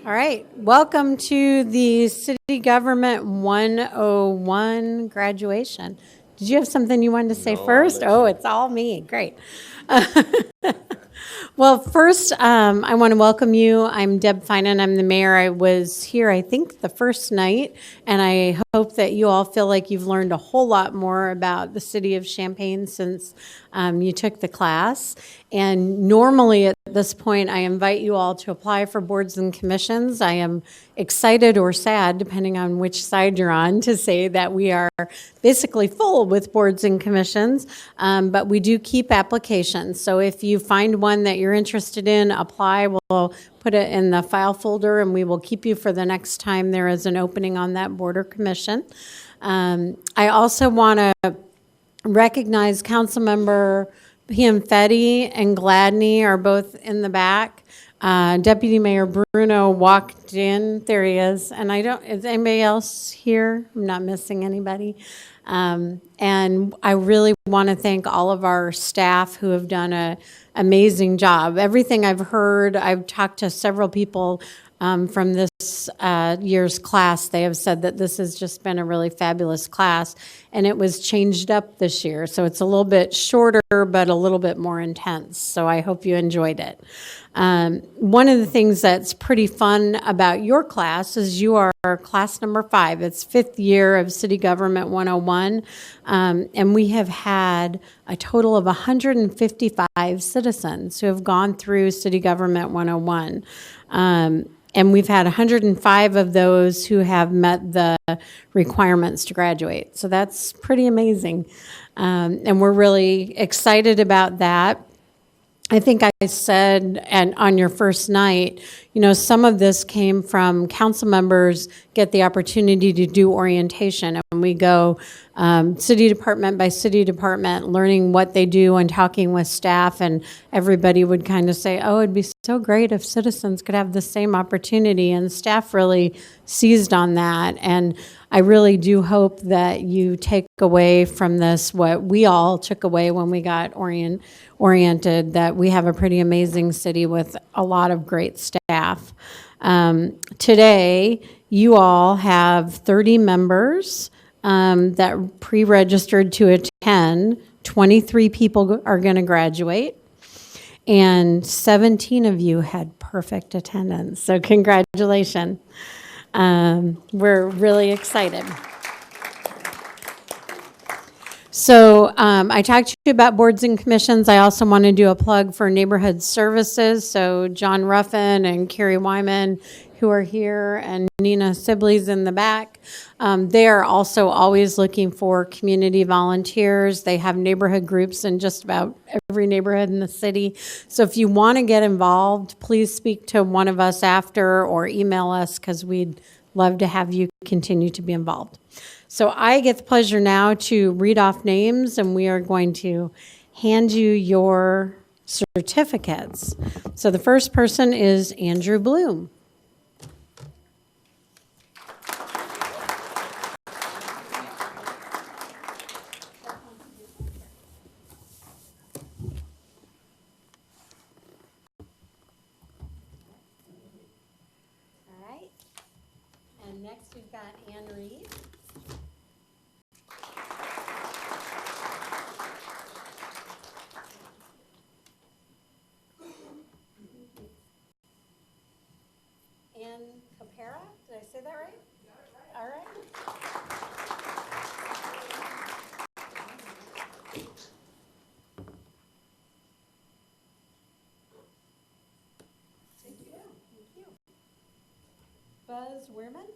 All right, welcome to the City Government 101 graduation. Did you have something you wanted to say first? Oh, it's all me. Great. Well, first, I want to welcome you. I'm Deb Finan. I'm the mayor. I was here, I think, the first night, and I hope that you all feel like you've learned a whole lot more about the city of Champaign since you took the class. And normally at this point, I invite you all to apply for boards and commissions. I am excited or sad, depending on which side you're on, to say that we are basically full with boards and commissions, but we do keep applications. So if you find one that you're interested in, apply. We'll put it in the file folder, and we will keep you for the next time there is an opening on that board or commission. I also want to recognize Councilmember Pianfetti and Gladney are both in the back. Deputy Mayor Bruno walked in. There he is. And is anybody else here? I'm not missing anybody. And I really want to thank all of our staff who have done an amazing job. Everything I've heard, I've talked to several people from this year's class. They have said that this has just been a really fabulous class, and it was changed up this year. So it's a little bit shorter, but a little bit more intense. So I hope you enjoyed it. One of the things that's pretty fun about your class is you are class number 5. It's 5th year of City Government 101, and we have had a total of 155 citizens who have gone through City Government 101. And we've had 105 of those who have met the requirements to graduate. So that's pretty amazing. And we're really excited about that. I think I said, and on your first night, some of this came from council members get the opportunity to do orientation, and we go city department by city department, learning what they do and talking with staff, and everybody would kind of say, oh, it'd be so great if citizens could have the same opportunity, and staff really seized on that. And I really do hope that you take away from this what we all took away when we got oriented, that we have a pretty amazing city with a lot of great staff. Today, you all have 30 members that pre-registered to attend. 23 people are going to graduate, and 17 of you had perfect attendance. So congratulations. We're really excited. So I talked to you about boards and commissions. I also want to do a plug for neighborhood services. So John Ruffin and Carrie Wyman, who are here, and Nina Sibley's in the back. They are also always looking for community volunteers. They have neighborhood groups in just about every neighborhood in the city. So if you want to get involved, please speak to one of us after or email us, because we'd love to have you continue to be involved. So I get the pleasure now to read off names, and we are going to hand you your certificates. So the first person is Andrew Bloom. All right. And next we've got Ann Reed. Ann Capera, did I say that right? All right. Thank you. Thank you. Buzz Weirman.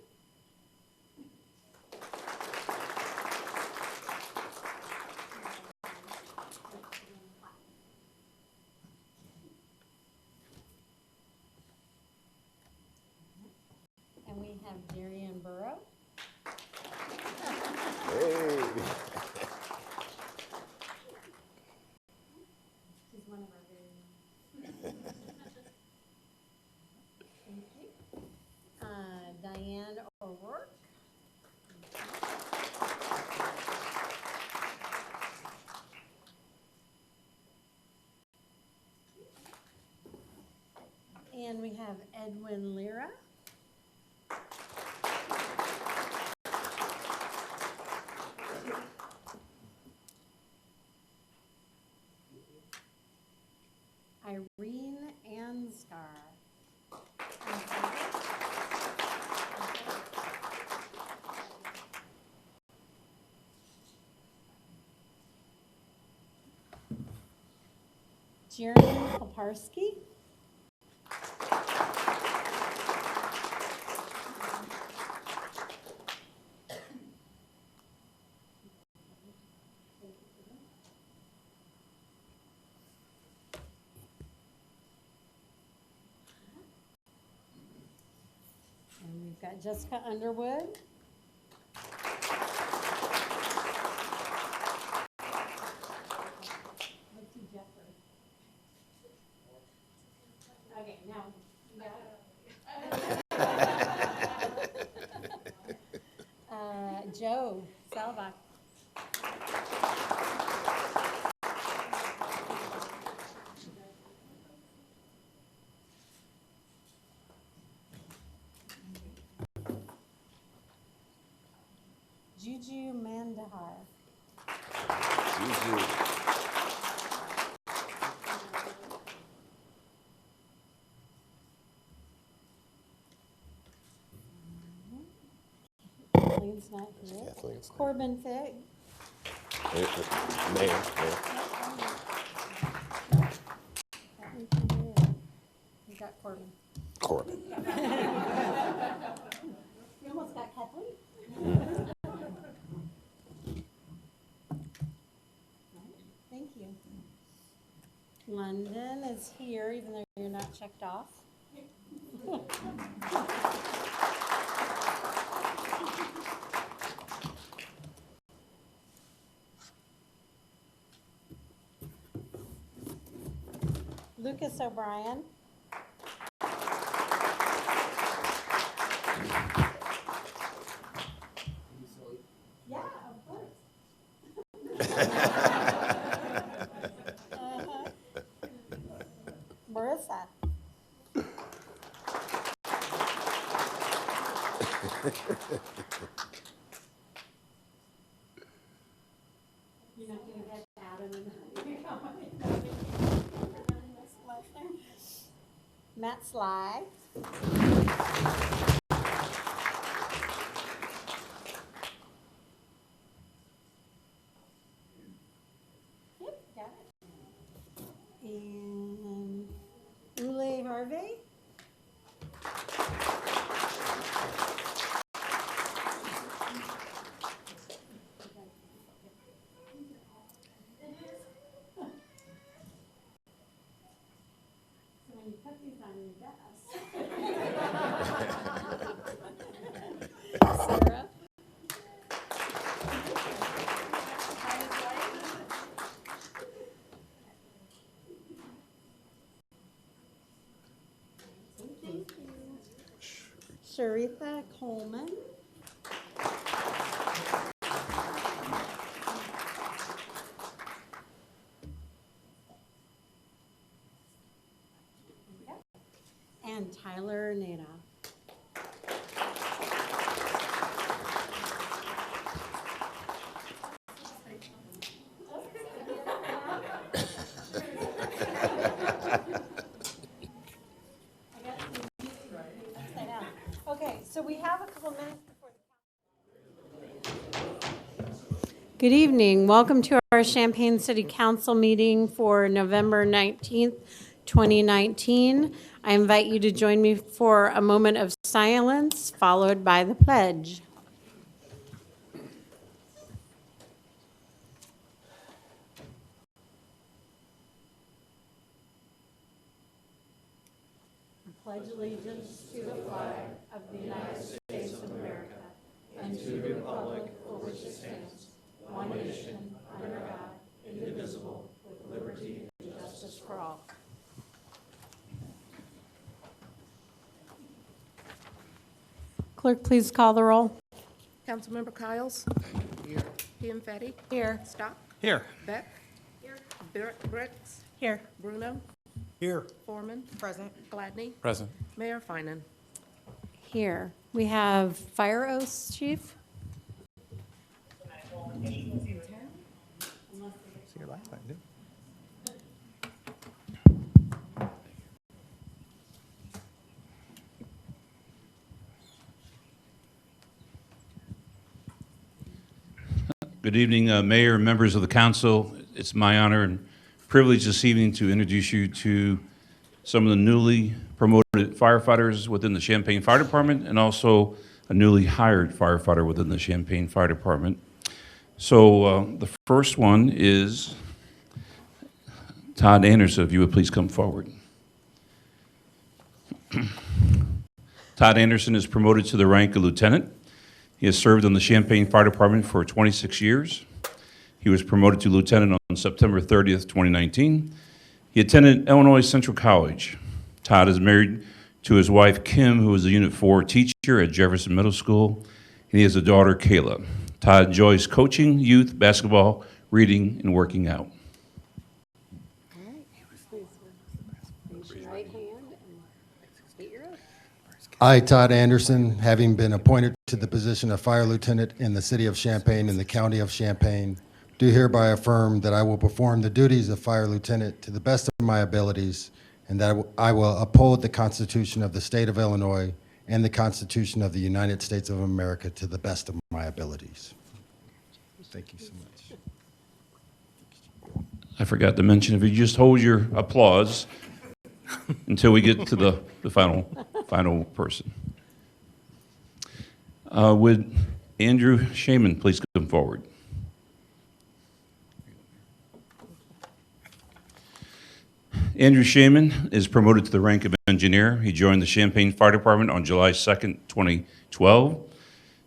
And we have Darian Burrow. Hey. He's one of our very own. Thank you. Diane O'Rourke. And we have Edwin Lira. Jeremy Koparski. And we've got Jessica Underwood. Let's do Jeffrey. Okay, now, you got it. Joe Salva. Juju Mandahar. Juju. Kathleen's not here. Kathleen's not. Corbin Fig. Mayor. You got Corbin. Corbin. You almost got Kathleen. Thank you. London is here, even though you're not checked off. Lucas O'Brien. Yeah, of course. Marissa. You're not going to get Adam and Matt Sly. Yep, got it. And Ule Harvey. So when you put these on your desk. Sarah. Thank you. Sharitha Coleman. And Tyler Nada. Okay, so we have a couple minutes before the. Good evening. Welcome to our Champaign City Council meeting for November 19th, 2019. I invite you to join me for a moment of silence, followed by the pledge. I pledge allegiance to the flag of the United States of America and to the republic for which it stands, one nation, under God, indivisible, with liberty and justice for all. Clerk, please call the roll. Councilmember Kiles. Here. Pianfetti. Here. Stock. Here. Beck. Here. Bricks. Here. Bruno. Here. Foreman. Present. Gladney. Present. Mayor Finan. Here. We have fire oaths, Chief. See your last time, dude. Good evening, Mayor and members of the council. It's my honor and privileged this evening to introduce you to some of the newly promoted firefighters within the Champaign Fire Department and also a newly hired firefighter within the Champaign Fire Department. So the first one is Todd Anderson, if you would please come forward. Todd Anderson is promoted to the rank of lieutenant. He has served in the Champaign Fire Department for 26 years. He was promoted to lieutenant on September 30th, 2019. He attended Illinois Central College. Todd is married to his wife, Kim, who is a Unit 4 teacher at Jefferson Middle School, and he has a daughter, Kayla. Todd enjoys coaching, youth, basketball, reading, and working out. All right. Please raise your right hand and state your oath. I, Todd Anderson, having been appointed to the position of Fire Lieutenant in the City of Champaign and the County of Champaign, do hereby affirm that I will perform the duties of Fire Lieutenant to the best of my abilities, and that I will uphold the Constitution of the State of Illinois and the Constitution of the United States of America to the best of my abilities. Thank you so much. I forgot to mention, if you just hold your applause until we get to the final person. Would Andrew Shaman please come forward? Andrew Shaman is promoted to the rank of engineer. He joined the Champaign Fire Department on July 2nd, 2012.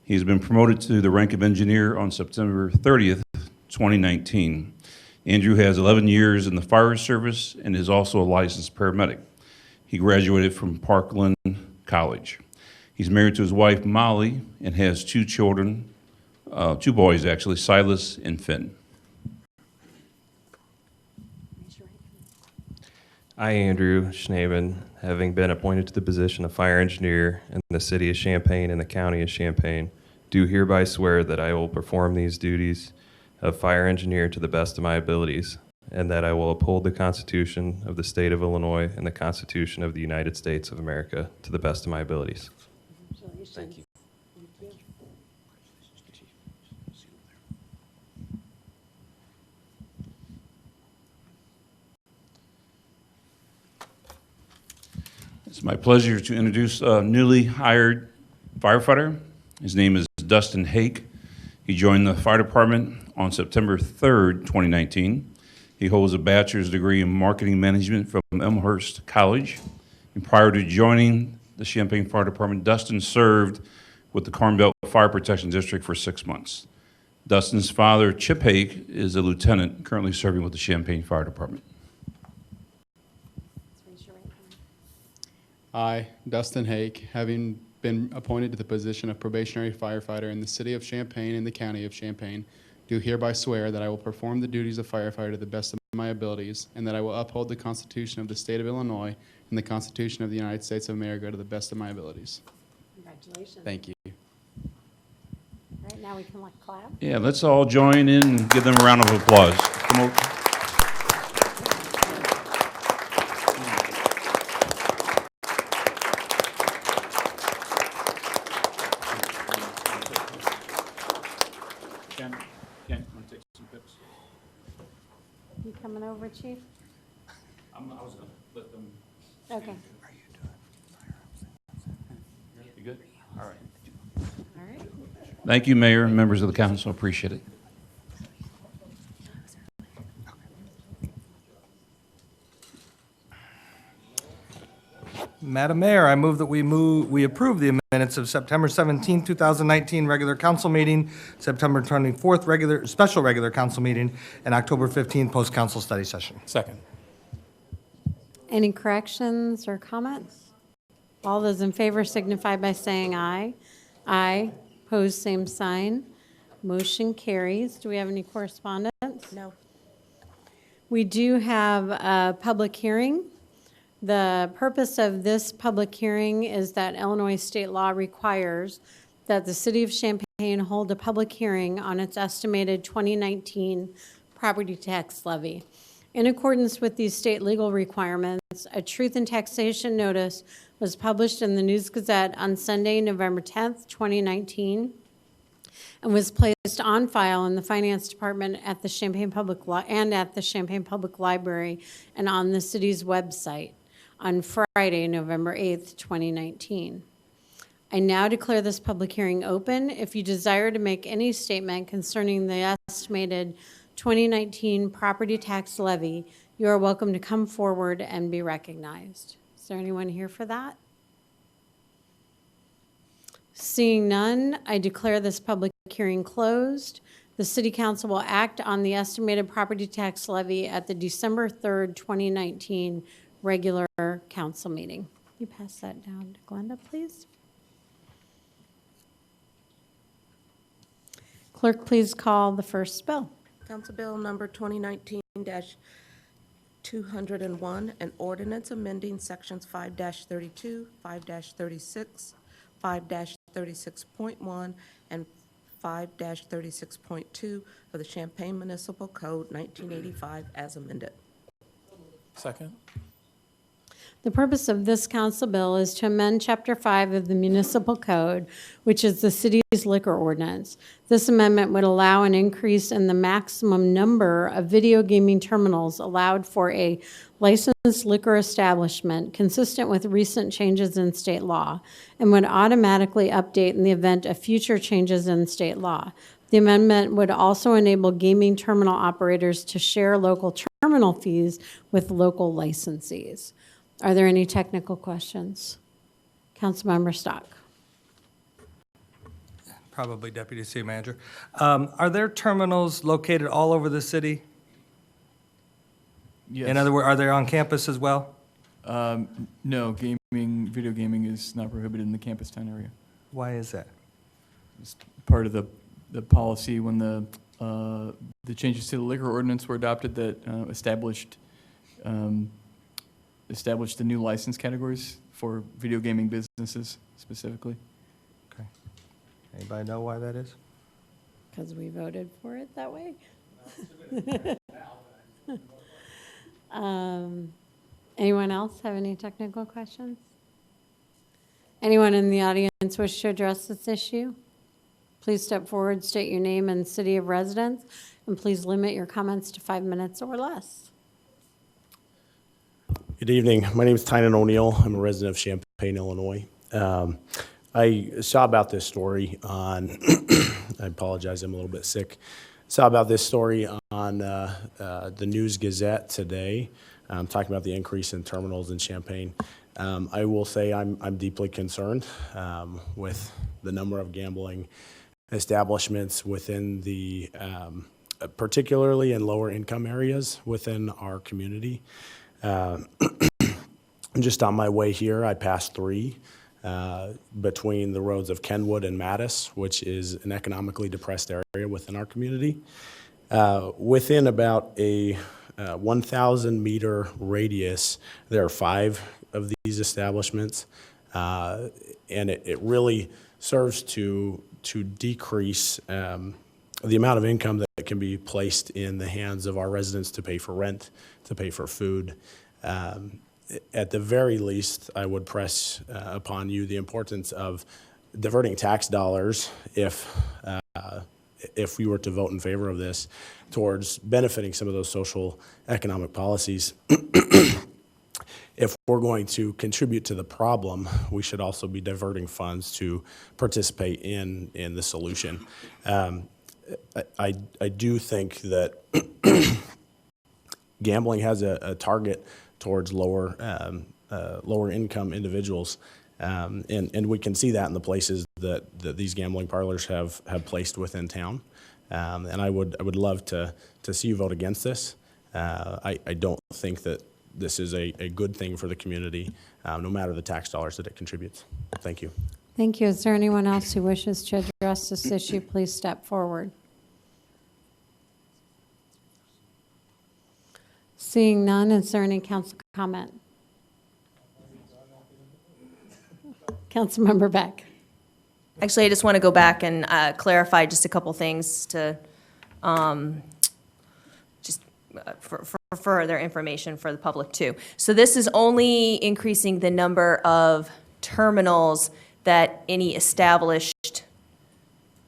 He's been promoted to the rank of engineer on September 30th, 2019. Andrew has 11 years in the fire service and is also a licensed paramedic. He graduated from Parkland College. He's married to his wife, Molly, and has two children, two boys actually, Silas and Finn. I, Andrew Schneeman, having been appointed to the position of fire engineer in the City of Champaign and the County of Champaign, do hereby swear that I will perform these duties of fire engineer to the best of my abilities, and that I will uphold the Constitution of the State of Illinois and the Constitution of the United States of America to the best of my abilities. Thank you. It's my pleasure to introduce a newly hired firefighter. His name is Dustin Hake. He joined the fire department on September 3rd, 2019. He holds a bachelor's degree in marketing management from Elmhurst College. And prior to joining the Champaign Fire Department, Dustin served with the Corn Belt Fire Protection District for 6 months. Dustin's father, Chip Hake, is a lieutenant currently serving with the Champaign Fire Department. I, Dustin Hake, having been appointed to the position of probationary firefighter in the City of Champaign and the County of Champaign, do hereby swear that I will perform the duties of firefighter to the best of my abilities, and that I will uphold the Constitution of the State of Illinois and the Constitution of the United States of America to the best of my abilities. Congratulations. Thank you. All right, now we can clap. Yeah, let's all join in and give them a round of applause. Come on. Ken, want to take some pics? You coming over, Chief? I was going to let them. Okay. You good? All right. All right. Thank you, Mayor and members of the council. Appreciate it. Madam Mayor, I move that we approve the minutes of September 17, 2019 regular council meeting, September 24th special regular council meeting, and October 15th post-council study session. Second. Any corrections or comments? All those in favor signify by saying aye. Aye. Pose same sign. Motion carries. Do we have any correspondence? No. We do have a public hearing. The purpose of this public hearing is that Illinois state law requires that the City of Champaign hold a public hearing on its estimated 2019 property tax levy. In accordance with these state legal requirements, a truth in taxation notice was published in the News Gazette on Sunday, November 10th, 2019. and was placed on file in the Finance Department at the Champaign at the Champaign Public Library and on the city's website on Friday, November 8th, 2019. I now declare this public hearing open. If you desire to make any statement concerning the estimated 2019 property tax levy, you are welcome to come forward and be recognized. Is there anyone here for that? Seeing none, I declare this public hearing closed. The City Council will act on the estimated property tax levy at the December 3rd, 2019 regular council meeting. You pass that down to Glenda, please. Clerk, please call the first bill. Council Bill number 2019-201, an ordinance amending sections 5-32, 5-36, 5-36.1, and 5-36.2 of the Champaign Municipal Code 1985 as amended. Second. The purpose of this council bill is to amend Chapter 5 of the Municipal Code, which is the city's liquor ordinance. This amendment would allow an increase in the maximum number of video gaming terminals allowed for a licensed liquor establishment consistent with recent changes in state law, and would automatically update in the event of future changes in state law. The amendment would also enable gaming terminal operators to share local terminal fees with local licensees. Are there any technical questions? Councilmember Stock. Probably Deputy City Manager. Are there terminals located all over the city? Yes. In other words, are they on campus as well? No, video gaming is not prohibited in the campus town area. Why is that? It's part of the policy when the changes to the liquor ordinance were adopted that established the new license categories for video gaming businesses specifically. Okay. Anybody know why that is? Because we voted for it that way. Anyone else have any technical questions? Anyone in the audience wish to address this issue? Please step forward, state your name and city of residence, and please limit your comments to 5 minutes or less. Good evening. My name is Tynan O'Neill. I'm a resident of Champaign, Illinois. I saw about this story on, I apologize, I'm a little bit sick. Saw about this story on the News Gazette today, talking about the increase in terminals in Champaign. I will say I'm deeply concerned with the number of gambling establishments within the, particularly in lower income areas within our community. Just on my way here, I passed 3 between the roads of Kenwood and Mattis, which is an economically depressed area within our community. Within about a 1,000-meter radius, there are 5 of these establishments, and it really serves to decrease the amount of income that can be placed in the hands of our residents to pay for rent, to pay for food. At the very least, I would press upon you the importance of diverting tax dollars if we were to vote in favor of this towards benefiting some of those social economic policies. If we're going to contribute to the problem, we should also be diverting funds to participate in the solution. I do think that gambling has a target towards lower income individuals, and we can see that in the places that these gambling parlors have placed within town. And I would love to see you vote against this. I don't think that this is a good thing for the community, no matter the tax dollars that it contributes. Thank you. Thank you. Is there anyone else who wishes to address this issue? Please step forward. Seeing none, is there any council comment? Councilmember Beck. Actually, I just want to go back and clarify just a couple things to for further information for the public too. So this is only increasing the number of terminals that any established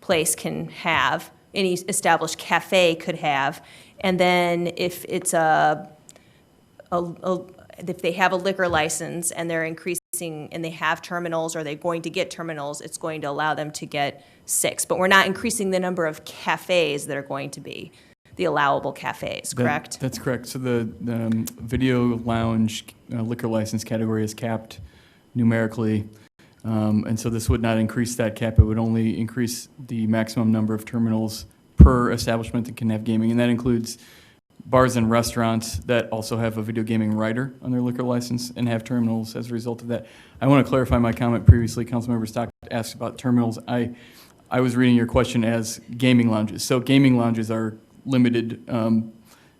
place can have, any established cafe could have. And then if it's if they have a liquor license and they're increasing, and they have terminals, or they're going to get terminals, it's going to allow them to get 6. But we're not increasing the number of cafes that are going to be the allowable cafes, correct? That's correct. So the video lounge liquor license category is capped numerically. And so this would not increase that cap. It would only increase the maximum number of terminals per establishment that can have gaming. And that includes bars and restaurants that also have a video gaming rider on their liquor license and have terminals as a result of that. I want to clarify my comment previously. Councilmember Stock asked about terminals. I was reading your question as gaming lounges. So gaming lounges are limited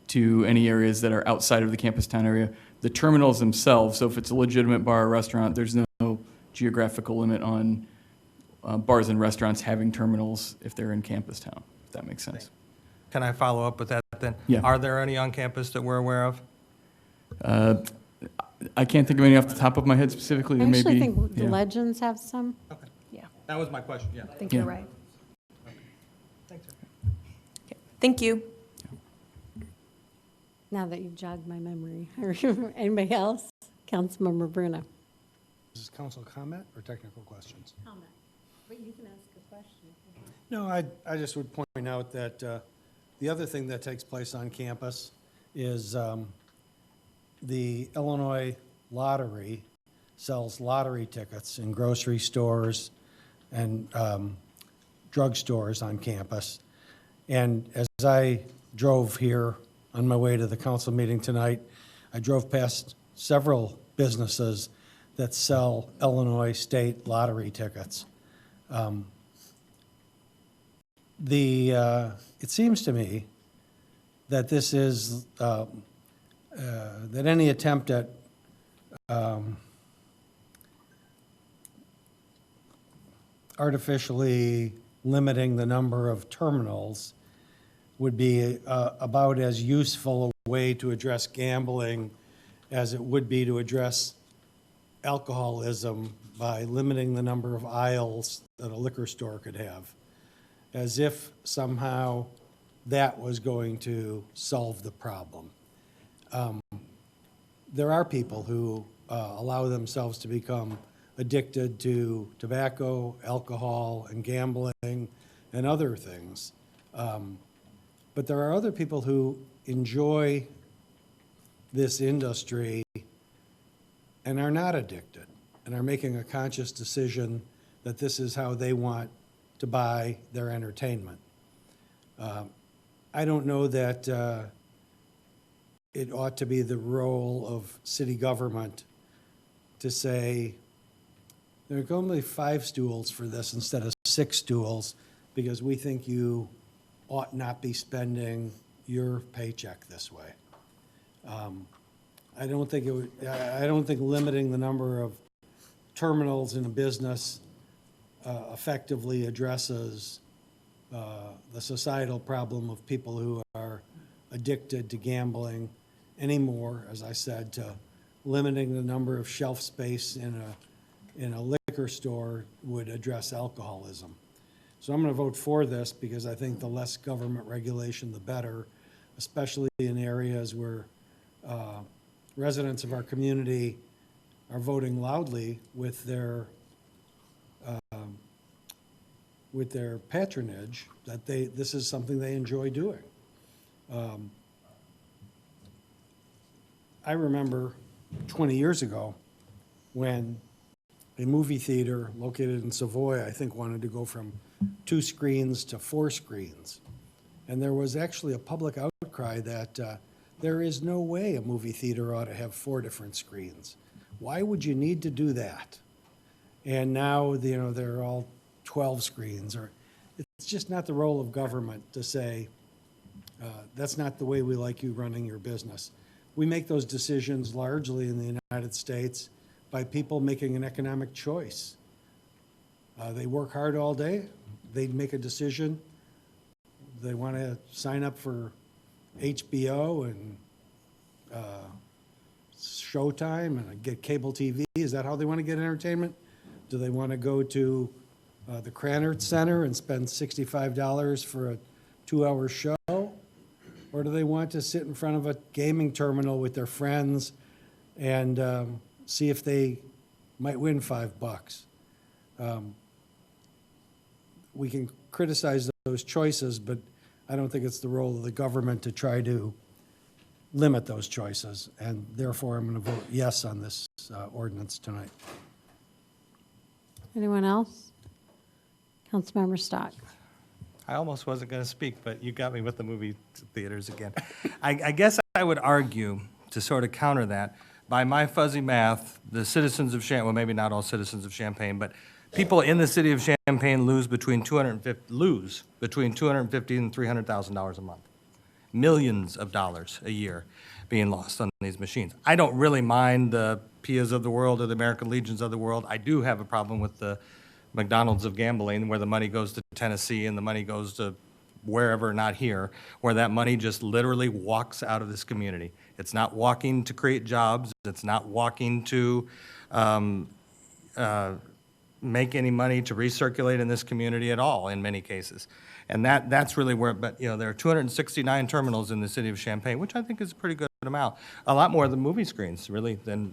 to any areas that are outside of the campus town area. The terminals themselves, so if it's a legitimate bar or restaurant, there's no geographical limit on bars and restaurants having terminals if they're in campus town, if that makes sense. Can I follow up with that then? Yeah. Are there any on campus that we're aware of? I can't think of any off the top of my head specifically. I There may actually be. think the Yeah. Legends have some. Yeah, That was my question, yeah. I think Yeah. you're right. Thanks, sir. Okay. Thank you. Now that you've jogged my memory. Anybody else? Councilmember Bruno. Is this council comment or technical questions? Comment. But you can ask a question. No, I just would point out that the other thing that takes place on campus is the Illinois Lottery sells lottery tickets in grocery stores and drugstores on campus. And as I drove here on my way to the council meeting tonight, I drove past several businesses that sell Illinois state lottery tickets. It seems to me that this is, that any attempt at artificially limiting the number of terminals would be about as useful a way to address gambling as it would be to address alcoholism by limiting the number of aisles that a liquor store could have, as if somehow that was going to solve the problem. There are people who allow themselves to become addicted to tobacco, alcohol, and gambling, and other things. But there are other people who enjoy this industry and are not addicted and are making a conscious decision that this is how they want to buy their entertainment. I don't know that it ought to be the role of city government to say, there are only 5 stools for this instead of 6 stools because we think you ought not be spending your paycheck this way. I don't think limiting the number of terminals in a business effectively addresses the societal problem of people who are addicted to gambling anymore, as I said, to limiting the number of shelf space in a liquor store would address alcoholism. So I'm going to vote for this because I think the less government regulation, the better, especially in areas where residents of our community are voting loudly with their patronage that this is something they enjoy doing. I remember 20 years ago when a movie theater located in Savoy, I think, wanted to go from 2 screens to 4 screens. And there was actually a public outcry that there is no way a movie theater ought to have 4 different screens. Why would you need to do that? And now, they're all 12 screens. It's just not the role of government to say, that's not the way we like you running your business. We make those decisions largely in the United States by people making an economic choice. They work hard all day. They make a decision. They want to sign up for HBO and Showtime and get cable TV. Is that how they want to get entertainment? Do they want to go to the Cranard Center and spend $65 for a 2-hour show? Or do they want to sit in front of a gaming terminal with their friends and see if they might win $5? We can criticize those choices, but I don't think it's the role of the government to try to limit those choices, and therefore I'm going to vote yes on this ordinance tonight. Anyone else? Councilmember Stock. I almost wasn't going to speak, but you got me with the movie theaters again. I guess I would argue, to sort of counter that, by my fuzzy math, the citizens of Champaign, well, maybe not all citizens of Champaign, but people in the city of Champaign lose between $250 and $300,000 a month. Millions of dollars a year being lost on these machines. I don't really mind the Pias of the world or the American Legions of the world. I do have a problem with the McDonald's of gambling, where the money goes to Tennessee and the money goes to wherever, not here, where that money just literally walks out of this community. It's not walking to create jobs. It's not walking to make any money to recirculate in this community at all in many cases. And that's really where, but there are 269 terminals in the city of Champaign, which I think is a pretty good amount. A lot more than movie screens, really, than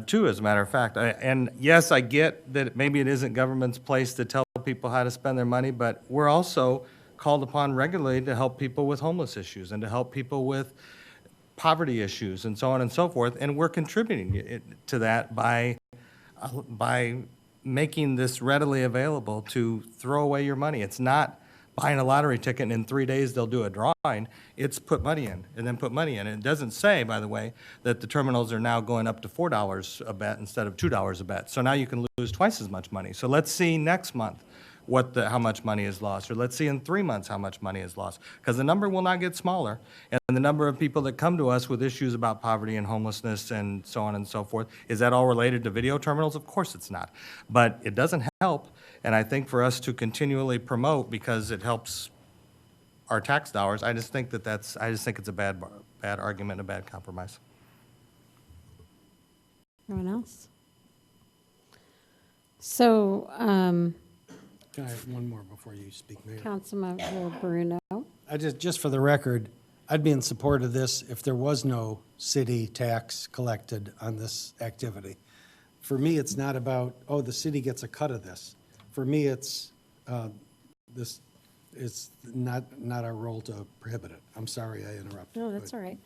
two, as a matter of fact. And yes, I get that maybe it isn't government's place to tell people how to spend their money, but we're also called upon regularly to help people with homeless issues and to help people with poverty issues and so on and so forth. And we're contributing to that by making this readily available to throw away your money. It's not buying a lottery ticket and in 3 days they'll do a drawing. It's put money in and then put money in. And it doesn't say, by the way, that the terminals are now going up to $4 a bet instead of $2 a bet. So now you can lose twice as much money. So let's see next month how much money is lost, or let's see in 3 months how much money is lost, because the number will not get smaller, and the number of people that come to us with issues about poverty and homelessness and so on and so forth, is that all related to video terminals? Of course it's not, but it doesn't help, and I think for us to continually promote, because it helps our tax dollars, I just think it's a bad argument and a bad compromise. Anyone else? So, Can I have one more before you speak, Mayor? Councilmember Bruno. Just for the record, I'd be in support of this if there was no city tax collected on this activity. For me, it's not about, the city gets a cut of this. For me, it's not our role to prohibit it. I'm sorry I interrupted. No, that's all right.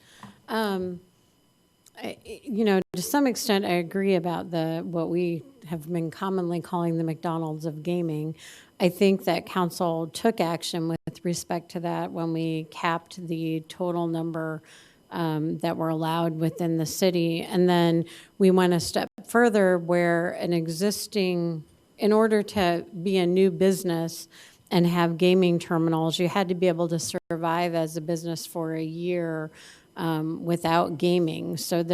To some extent, I agree about what we have been commonly calling the McDonald's of gaming. I think that council took action with respect to that when we capped the total number that were allowed within the city. And then we went a step further where in order to be a new business and have gaming terminals, you had to be able to survive as a business for a year without gaming. So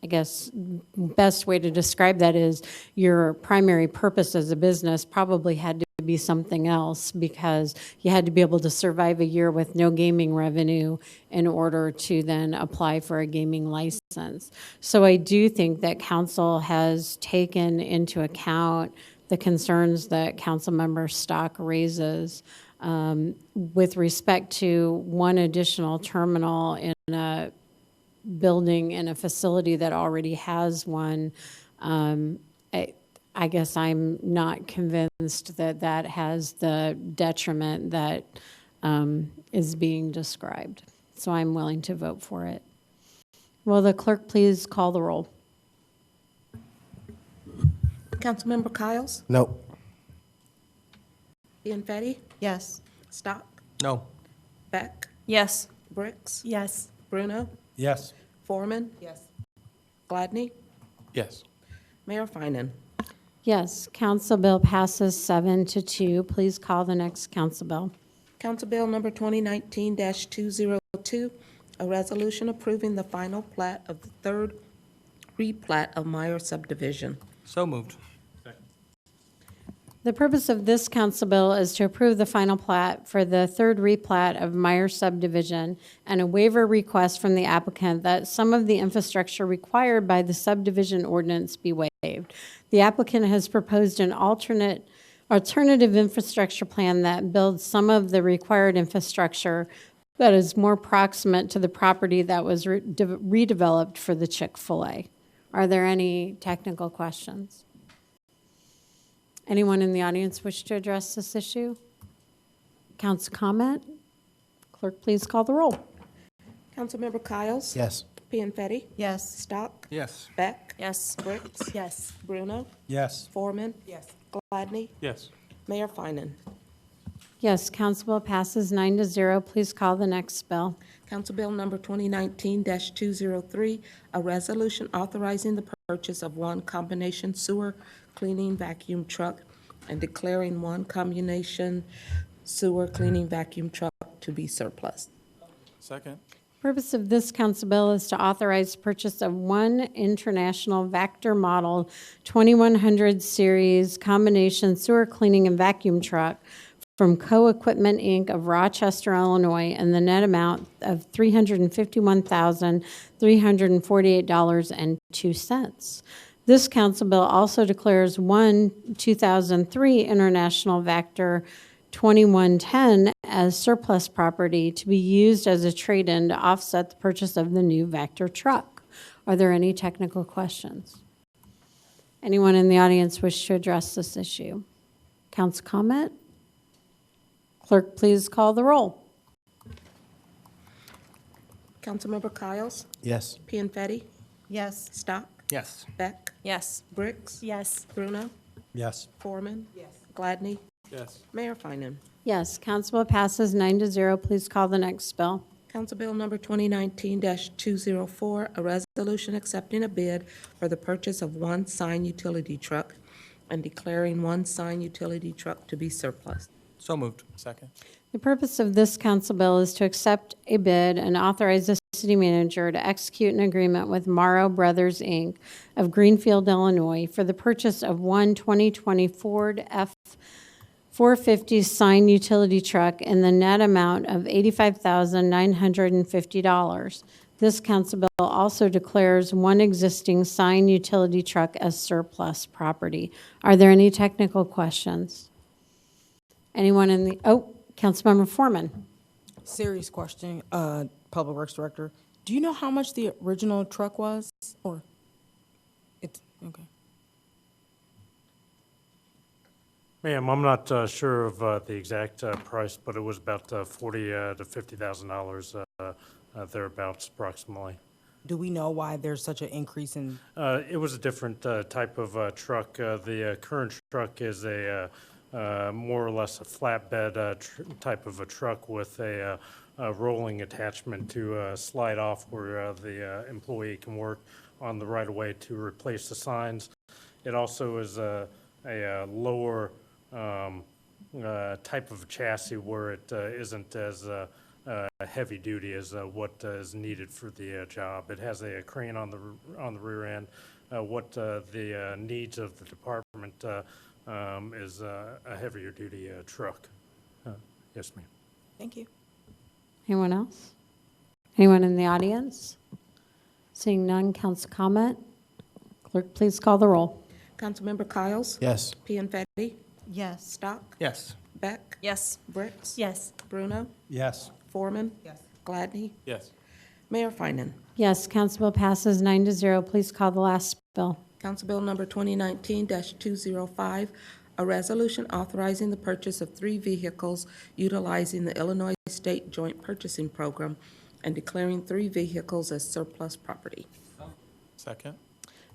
I guess best way to describe that is your primary purpose as a business probably had to be something else, because you had to be able to survive a year with no gaming revenue in order to then apply for a gaming license. So I do think that council has taken into account the concerns that Councilmember Stock raises with respect to one additional terminal in a building in a facility that already has one. I guess I'm not convinced that has the detriment that is being described. So I'm willing to vote for it. Will the clerk please call the roll? Councilmember Kyles? No. Bianfetti? Yes. Stock? No. Beck? Yes. Brooks? Yes. Bruno? Yes. Foreman? Yes. Gladney? Yes. Mayor Finan? Yes, council bill passes 7-2. Please call the next council bill. Council Bill Number 2019-202, a resolution approving the final plat of the third replat of Meyer subdivision. So moved. The purpose of this council bill is to approve the final plat for the third replat of Meyer subdivision and a waiver request from the applicant that some of the infrastructure required by the subdivision ordinance be waived. The applicant has proposed an alternative infrastructure plan that builds some of the required infrastructure that is more proximate to the property that was redeveloped for the Chick-fil-A. Are there any technical questions? Anyone in the audience wish to address this issue? Council comment? Clerk, please call the roll. Councilmember Kyles? Yes. Pianfetti? Yes. Stock? Yes. Beck? Yes. Briggs? Yes. Bruno? Yes. Foreman? Yes. Gladney? Yes. Mayor Finan. Yes, Council Bill passes 9-0. Please call the next bill. Council Bill number 2019-203, a resolution authorizing the purchase of one combination sewer cleaning vacuum truck and declaring one combination sewer cleaning vacuum truck to be surplus. Second. Purpose of this council bill is to authorize purchase of one international Vector Model 2100 series combination sewer cleaning and vacuum truck from Co-Equipment, Inc. of Rochester, Illinois, and the net amount of $351,348.02. This council bill also declares one 2003 International Vector 2110 as surplus property to be used as a trade-in to offset the purchase of the new Vector truck. Are there any technical questions? Anyone in the audience wish to address this issue? Council comment? Clerk, please call the roll. Councilmember Kyles? Yes. Pianfetti? Yes. Stock? Yes. Beck? Yes. Briggs? Yes. Bruno? Yes. Foreman? Yes. Gladney? Yes. Mayor Finan. Yes, council bill passes 9-0. Please call the next bill. Council Bill number 2019-204, a resolution accepting a bid for the purchase of one sign utility truck and declaring one sign utility truck to be surplus. So moved. Second. The purpose of this council bill is to accept a bid and authorize the city manager to execute an agreement with Morrow Brothers, Inc. of Greenfield, Illinois, for the purchase of one 2020 Ford F-450 sign utility truck in the net amount of $85,950. This council bill also declares one existing sign utility truck as surplus property. Are there any technical questions? Anyone in the, Councilmember Foreman. Serious question, Public Works Director. Do you know how much the original truck was? Or it's, okay. Ma'am, I'm not sure of the exact price, but it was about $40,000 to $50,000 thereabouts approximately. Do we know why there's such an increase in? It was a different type of truck. The current truck is a more or less a flatbed type of a truck with a rolling attachment to slide off where the employee can work on the right of way to replace the signs. It also is a lower type of chassis where it isn't as heavy duty as what is needed for the job. It has a crane on the rear end. What the needs of the department is a heavier duty truck. Yes, ma'am. Thank you. Anyone else? Anyone in the audience? Seeing none, council comment. Clerk, please call the roll. Councilmember Kyles? Yes. Pianfetti? Yes. Stock? Yes. Beck? Yes. Briggs? Yes. Bruno? Yes. Foreman? Yes. Gladney? Yes. Mayor Finan. Yes, council bill passes 9-0. Please call the last bill. Council Bill number 2019-205, a resolution authorizing the purchase of 3 vehicles utilizing the Illinois State Joint Purchasing Program and declaring 3 vehicles as surplus property. Second.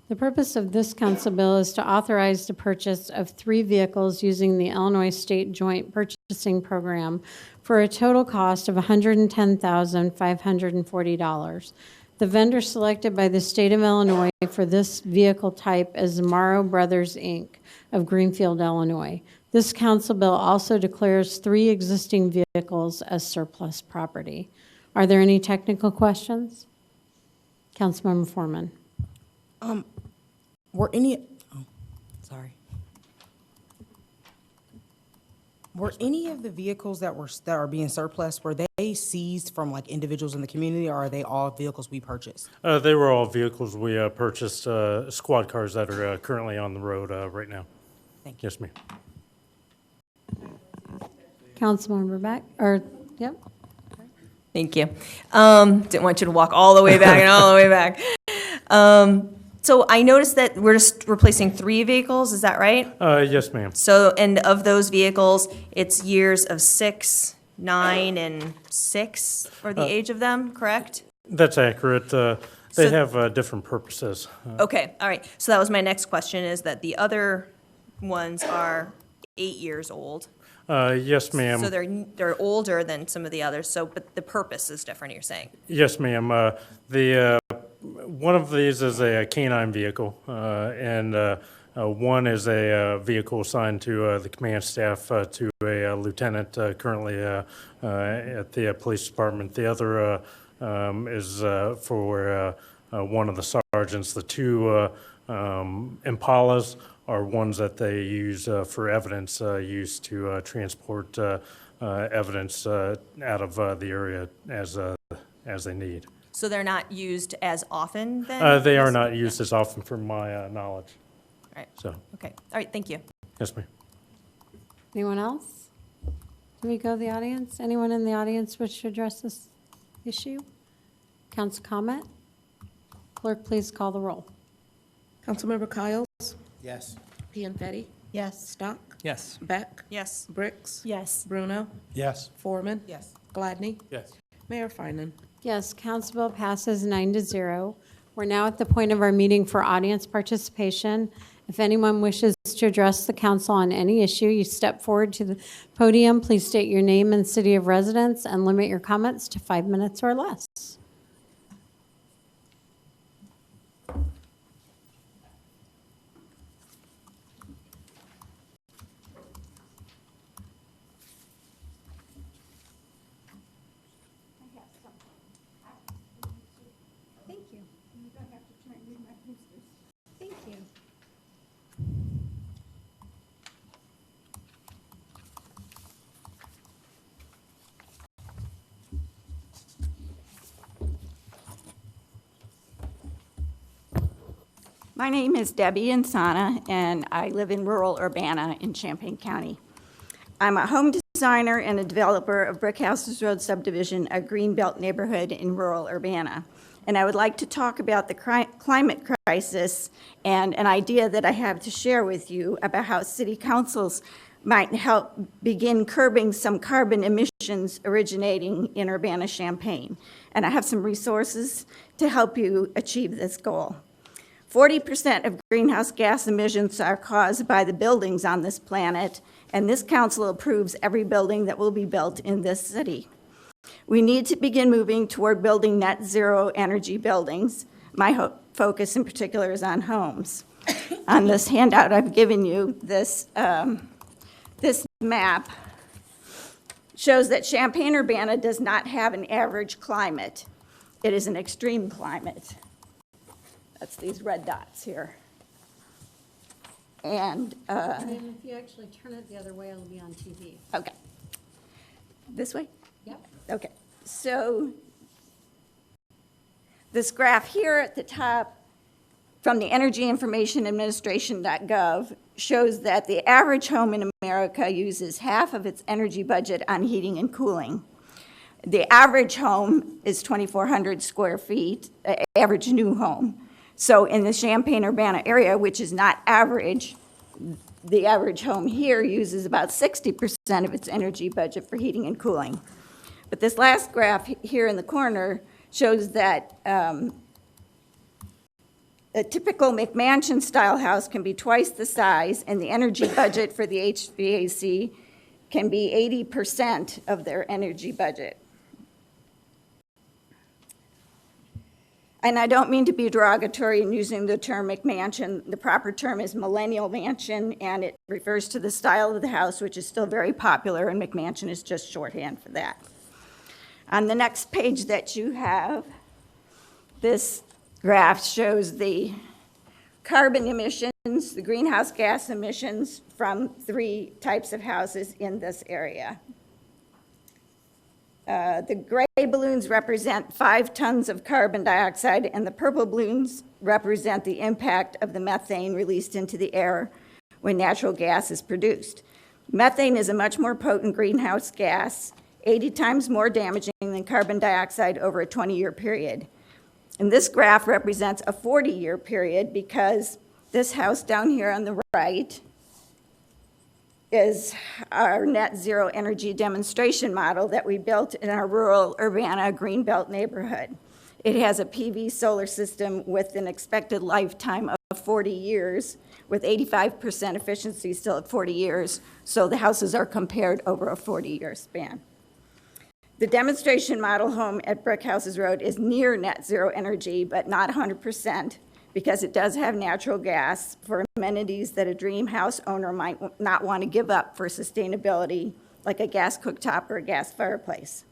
The purpose of this council bill is to authorize the purchase of 3 vehicles using the Illinois State Joint Purchasing Program for a total cost of $110,540. The vendor selected by the state of Illinois for this vehicle type is Morrow Brothers, Inc. of Greenfield, Illinois. This council bill also declares 3 existing vehicles as surplus property. Are there any technical questions? Councilmember Foreman. Were any, sorry. Were any of the vehicles that are being surplus, were they seized from like individuals in the community, or are they all vehicles we purchased? They were all vehicles we purchased, squad cars that are currently on the road right now. Thank you. Yes, ma'am. Councilmember Beck, or, yep. Thank you. Didn't want you to walk all the way back and all the way back. So I noticed that we're just replacing 3 vehicles, is that right? Yes, ma'am. So, and of those vehicles, it's years of 6, 9, and 6 for the age of them, correct? That's accurate. They So- have different purposes. Okay, all right. So that was my next question, is that the other ones are 8 years old. Yes, ma'am. So they're older than some of the others, so, but the purpose is different, you're saying? Yes, ma'am. One of these is a canine vehicle, and one is a vehicle assigned to the command staff to a lieutenant currently at the police department. The other is for one of the sergeants. The 2 Impalas are ones that they use for evidence use to transport evidence out of the area as they need. So they're not used as often then? They are not used as often from my knowledge. All right, So, okay, all right, thank you. yes, ma'am. Anyone else? Do we go to the audience? Anyone in the audience wish to address this issue? Council comment? Clerk, please call the roll. Councilmember Kyles? Yes. Pianfetti? Yes. Stock? Yes. Beck? Yes. Bricks? Yes. Bruno? Yes. Foreman? Yes. Gladney? Yes. Mayor Finan. Yes, council bill passes 9-0. We're now at the point of our meeting for audience participation. If anyone wishes to address the council on any issue, you step forward to the podium. Please state your name and city of residence and limit your comments to 5 minutes or less. Thank you. You don't have to try and read my posters. Thank you. My name is Debbie Insana, and I live in rural Urbana in Champaign County. I'm a home designer and a developer of Brick Houses Road subdivision, a greenbelt neighborhood in rural Urbana. And I would like to talk about the climate crisis and an idea that I have to share with you about how city councils might help begin curbing some carbon emissions originating in Urbana-Champaign. And I have some resources to help you achieve this goal. 40% of greenhouse gas emissions are caused by the buildings on this planet, and this council approves every building that will be built in this city. We need to begin moving toward building net zero energy buildings. My focus in particular is on homes. On this handout I've given you, this map shows that Champaign-Urbana does not have an average climate. It is an extreme climate. That's these red dots here. And, And if you actually turn it the other way, it'll be on TV. okay. This way? Yep. Okay. So this graph here at the top from the Energy Information Administration.gov shows that the average home in America uses half of its energy budget on heating and cooling. The average home is 2,400 square feet, average new home. So in the Champaign-Urbana area, which is not average, the average home here uses about 60% of its energy budget for heating and cooling. But this last graph here in the corner shows that a typical McMansion-style house can be twice the size, and the energy budget for the HVAC can be 80% of their energy budget. And I don't mean to be derogatory in using the term McMansion. The proper term is millennial mansion, and it refers to the style of the house, which is still very popular, and McMansion is just shorthand for that. On the next page that you have, this graph shows the carbon emissions, the greenhouse gas emissions from 3 types of houses in this area. The gray balloons represent 5 tons of carbon dioxide, and the purple balloons represent the impact of the methane released into the air when natural gas is produced. Methane is a much more potent greenhouse gas, 80 times more damaging than carbon dioxide over a 20-year period. And this graph represents a 40-year period because this house down here on the right is our net zero energy demonstration model that we built in our rural Urbana Greenbelt neighborhood. It has a PV solar system with an expected lifetime of 40 years, with 85% efficiency still at 40 years, so the houses are compared over a 40-year span. The demonstration model home at Brickhouses Road is near net zero energy, but not 100%, because it does have natural gas for amenities that a dream house owner might not want to give up for sustainability, like a gas cooktop or a gas fireplace.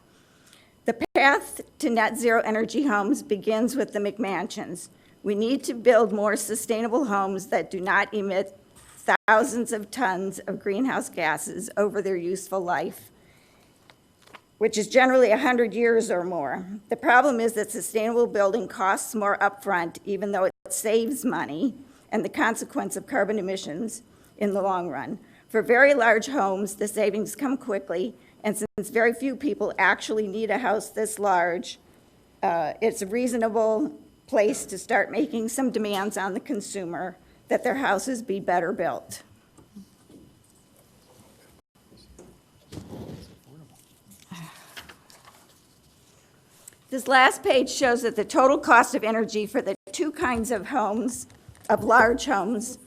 The path to net zero energy homes begins with the McMansions. We need to build more sustainable homes that do not emit thousands of tons of greenhouse gases over their useful life, which is generally 100 years or more. The problem is that sustainable building costs more upfront, even though it saves money, and the consequence of carbon emissions in the long run. For very large homes, the savings come quickly, and since very few people actually need a house this large, it's a reasonable place to start making some demands on the consumer that their houses be better built. This last page shows that the total cost of energy for the two kinds of homes, of large homes,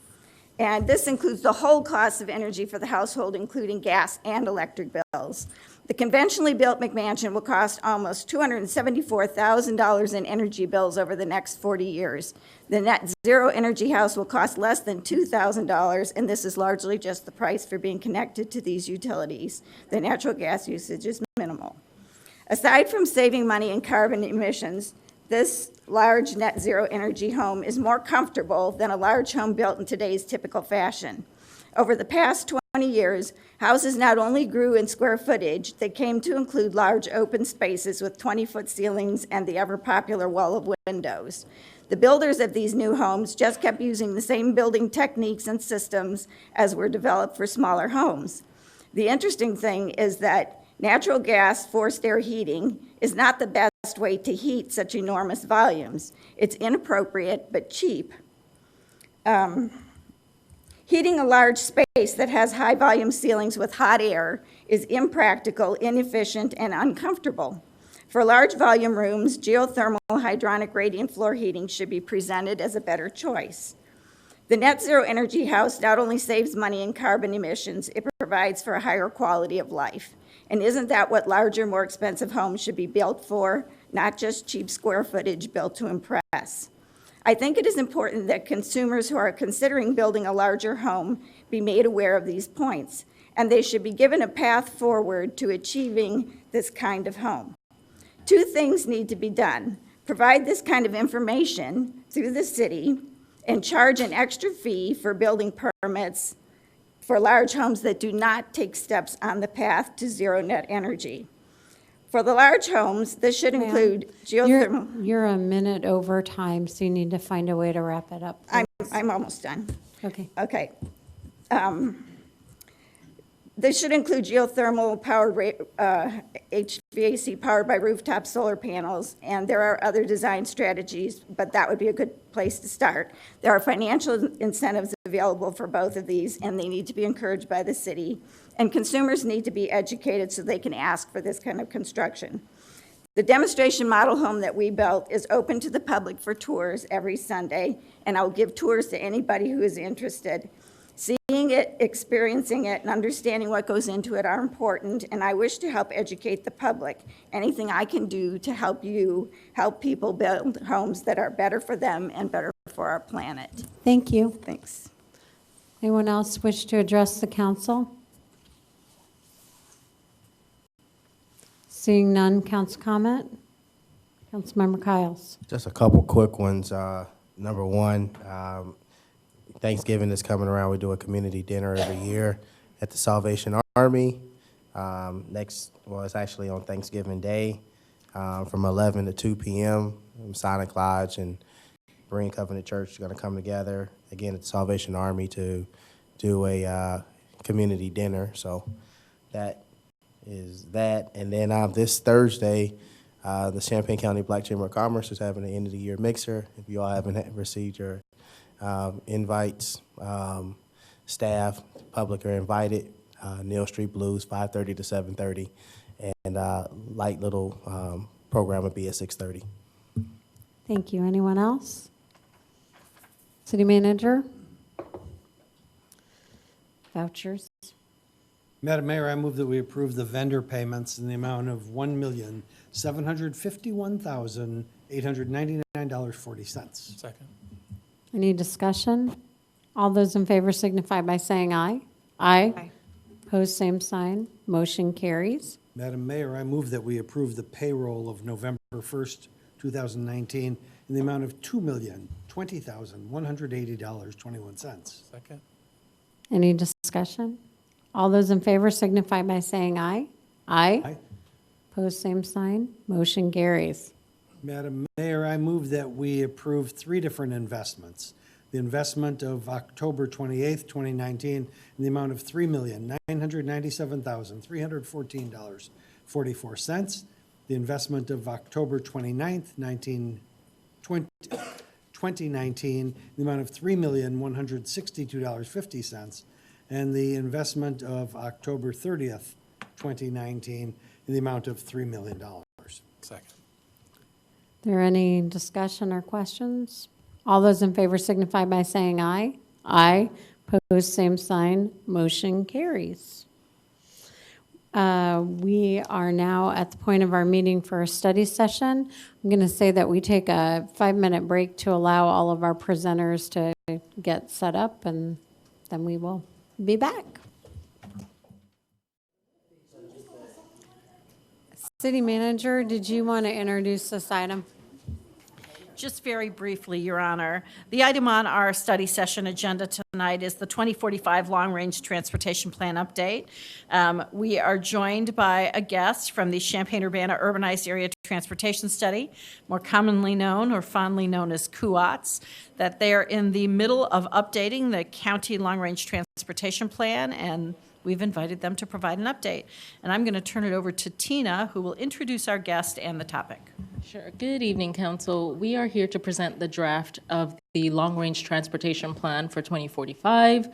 and this includes the whole cost of energy for the household, including gas and electric bills. The conventionally built McMansion will cost almost $274,000 in energy bills over the next 40 years. The net zero energy house will cost less than $2,000, and this is largely just the price for being connected to these utilities. The natural gas usage is minimal. Aside from saving money in carbon emissions, this large net zero energy home is more comfortable than a large home built in today's typical fashion. Over the past 20 years, houses not only grew in square footage, they came to include large open spaces with 20-foot ceilings and the ever-popular wall of windows. The builders of these new homes just kept using the same building techniques and systems as were developed for smaller homes. The interesting thing is that natural gas forced air heating is not the best way to heat such enormous volumes. It's inappropriate but cheap. Heating a large space that has high volume ceilings with hot air is impractical, inefficient, and uncomfortable. For large volume rooms, geothermal hydronic radiant floor heating should be presented as a better choice. The net zero energy house not only saves money in carbon emissions, it provides for a higher quality of life. And isn't that what larger, more expensive homes should be built for, not just cheap square footage built to impress? I think it is important that consumers who are considering building a larger home be made aware of these points, and they should be given a path forward to achieving this kind of home. Two things need to be done: provide this kind of information through the city and charge an extra fee for building permits for large homes that do not take steps on the path to zero net energy. For the large homes, this should include geothermal. You're a minute over time, so you need to find a way to wrap it up. I'm almost done. Okay. Okay. This should include geothermal powered HVAC powered by rooftop solar panels, and there are other design strategies, but that would be a good place to start. There are financial incentives available for both of these, and they need to be encouraged by the city, and consumers need to be educated so they can ask for this kind of construction. The demonstration model home that we built is open to the public for tours every Sunday, and I'll give tours to anybody who is interested. Seeing it, experiencing it, and understanding what goes into it are important, and I wish to help educate the public. Anything I can do to help you, help people build homes that are better for them and better for our planet. Thank you. Thanks. Anyone else wish to address the council? Seeing none, council comment? Councilmember Kyles. Just a couple quick ones. Number one, Thanksgiving is coming around. We do a community dinner every year at the Salvation Army. It's actually on Thanksgiving Day from 11 to 2 p.m. Sonic Lodge and Berean Covenant Church are going to come together again at the Salvation Army to do a community dinner. So that is that. And then this Thursday, the Champaign County Black Chamber of Commerce is having an end of the year mixer. If you all haven't received your invites, staff, public are invited. Neal Street Blues, 5:30 to 7:30, and light little program would be at 6:30. Thank you. Anyone else? City Manager? Vouchers. Madam Mayor, I move that we approve the vendor payments in the amount of $1,751,899.40. Second. Any discussion? All those in favor signify by saying aye. Aye. Opposed, same sign. Motion carries. Madam Mayor, I move that we approve the payroll of November 1st, 2019 in the amount of $2,020,180.21. Second. Any discussion? All those in favor signify by saying aye. Aye. Aye. Opposed, same sign. Motion carries. Madam Mayor, I move that we approve three different investments. The investment of October 28th, 2019, in the amount of $3,997,314.44. The investment of October 29th, 2019, in the amount of $3,162.50. And the investment of October 30th, 2019, in the amount of $3 million. Second. There any discussion or questions? All those in favor signify by saying aye. Aye. Opposed, same sign. Motion carries. We are now at the point of our meeting for a study session. I'm going to say that we take a 5-minute break to allow all of our presenters to get set up, and then we will be back. City Manager, did you want to introduce this item? Just very briefly, Your Honor. The item on our study session agenda tonight is the 2045 Long Range Transportation Plan Update. We are joined by a guest from the Champaign-Urbana Urbanized Area Transportation Study, more commonly known or fondly known as CUATS, that they are in the middle of updating the County Long Range Transportation Plan, and we've invited them to provide an update. And I'm going to turn it over to Tina, who will introduce our guest and the topic. Sure. Good evening, Council. We are here to present the draft of the Long Range Transportation Plan for 2045.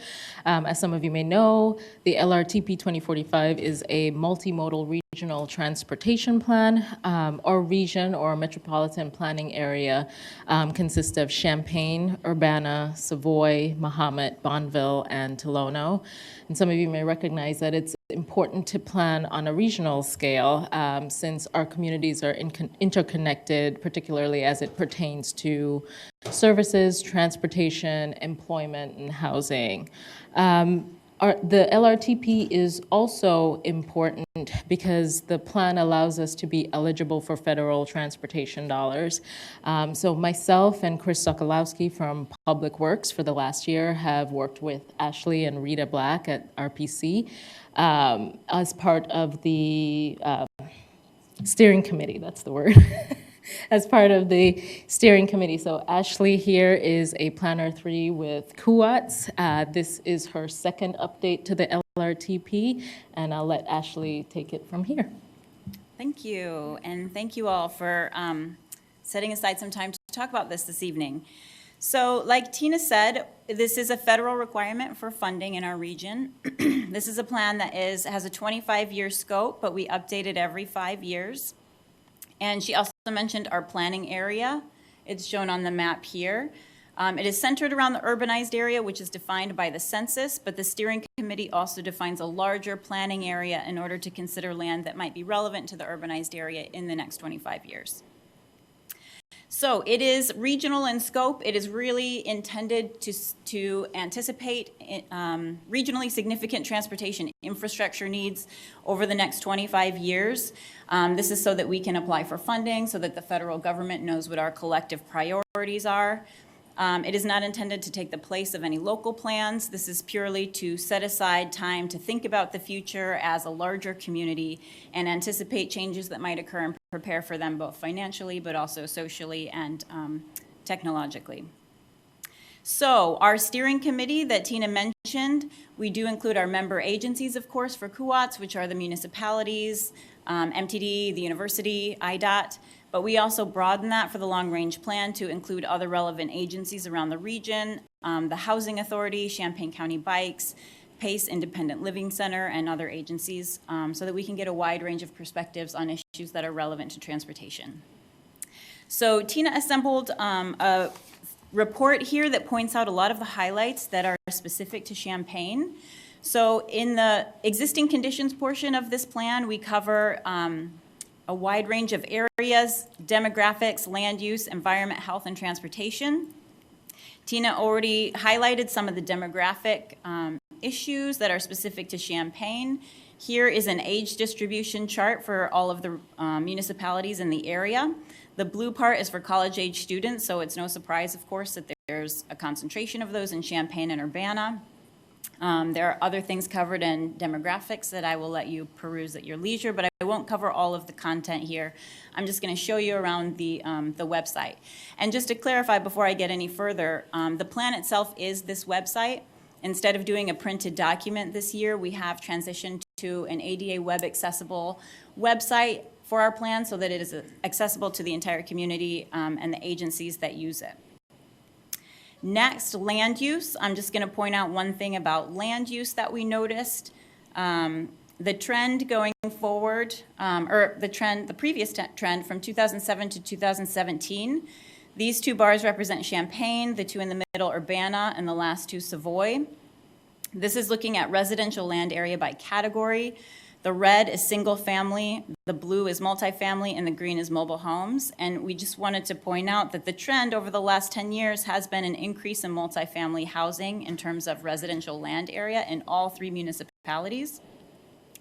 As some of you may know, the LRTP 2045 is a multimodal regional transportation plan. Our region or metropolitan planning area consists of Champaign, Urbana, Savoy, Mahomet, Bonneville, and Tolono. And some of you may recognize that it's important to plan on a regional scale since our communities are interconnected, particularly as it pertains to services, transportation, employment, and housing. The LRTP is also important because the plan allows us to be eligible for federal transportation dollars. So myself and Chris Sokolowski from Public Works for the last year have worked with Ashley and Rita Black at RPC as part of the steering committee, that's the word. As part of the steering committee. So Ashley here is a Planner 3 with CUATS. This is her second update to the LRTP, and I'll let Ashley take it from here. Thank you, and thank you all for setting aside some time to talk about this evening. So like Tina said, this is a federal requirement for funding in our region. This is a plan that has a 25-year scope, but we update it every 5 years. And she also mentioned our planning area. It's shown on the map here. It is centered around the urbanized area, which is defined by the census, but the steering committee also defines a larger planning area in order to consider land that might be relevant to the urbanized area in the next 25 years. So it is regional in scope. It is really intended to anticipate regionally significant transportation infrastructure needs over the next 25 years. This is so that we can apply for funding, so that the federal government knows what our collective priorities are. It is not intended to take the place of any local plans. This is purely to set aside time to think about the future as a larger community and anticipate changes that might occur and prepare for them both financially but also socially and technologically. So our steering committee that Tina mentioned, we do include our member agencies, of course, for CUATs, which are the municipalities, MTD, the university, IDOT, but we also broaden that for the long-range plan to include other relevant agencies around the region, the Housing Authority, Champaign County Bikes, PACE Independent Living Center, and other agencies, so that we can get a wide range of perspectives on issues that are relevant to transportation. So Tina assembled a report here that points out a lot of the highlights that are specific to Champaign. So in the existing conditions portion of this plan, we cover a wide range of areas, demographics, land use, environment, health, and transportation. Tina already highlighted some of the demographic issues that are specific to Champaign. Here is an age distribution chart for all of the municipalities in the area. The blue part is for college-age students, so it's no surprise, of course, that there's a concentration of those in Champaign and Urbana. There are other things covered in demographics that I will let you peruse at your leisure, but I won't cover all of the content here. I'm just going to show you around the website. And just to clarify before I get any further, the plan itself is this website. Instead of doing a printed document this year, we have transitioned to an ADA web accessible website for our plan so that it is accessible to the entire community and the agencies that use it. Next, land use. I'm just going to point out one thing about land use that we noticed. The trend going forward, the previous trend from 2007 to 2017, these two bars represent Champaign, the two in the middle Urbana, and the last two Savoy. This is looking at residential land area by category. The red is single family, the blue is multifamily, and the green is mobile homes. And we just wanted to point out that the trend over the last 10 years has been an increase in multifamily housing in terms of residential land area in all three municipalities.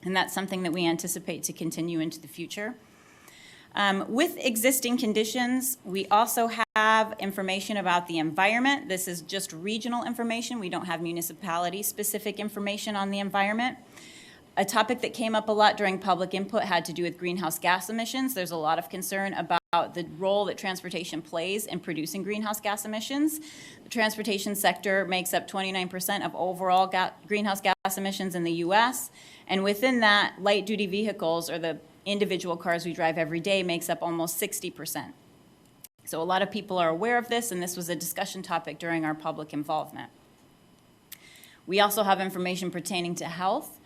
And that's something that we anticipate to continue into the future. With existing conditions, we also have information about the environment. This is just regional information. We don't have municipality-specific information on the environment. A topic that came up a lot during public input had to do with greenhouse gas emissions. There's a lot of concern about the role that transportation plays in producing greenhouse gas emissions. The transportation sector makes up 29% of overall greenhouse gas emissions in the U.S., and within that, light-duty vehicles, or the individual cars we drive every day, makes up almost 60%. So a lot of people are aware of this, and this was a discussion topic during our public involvement. We also have information pertaining to health.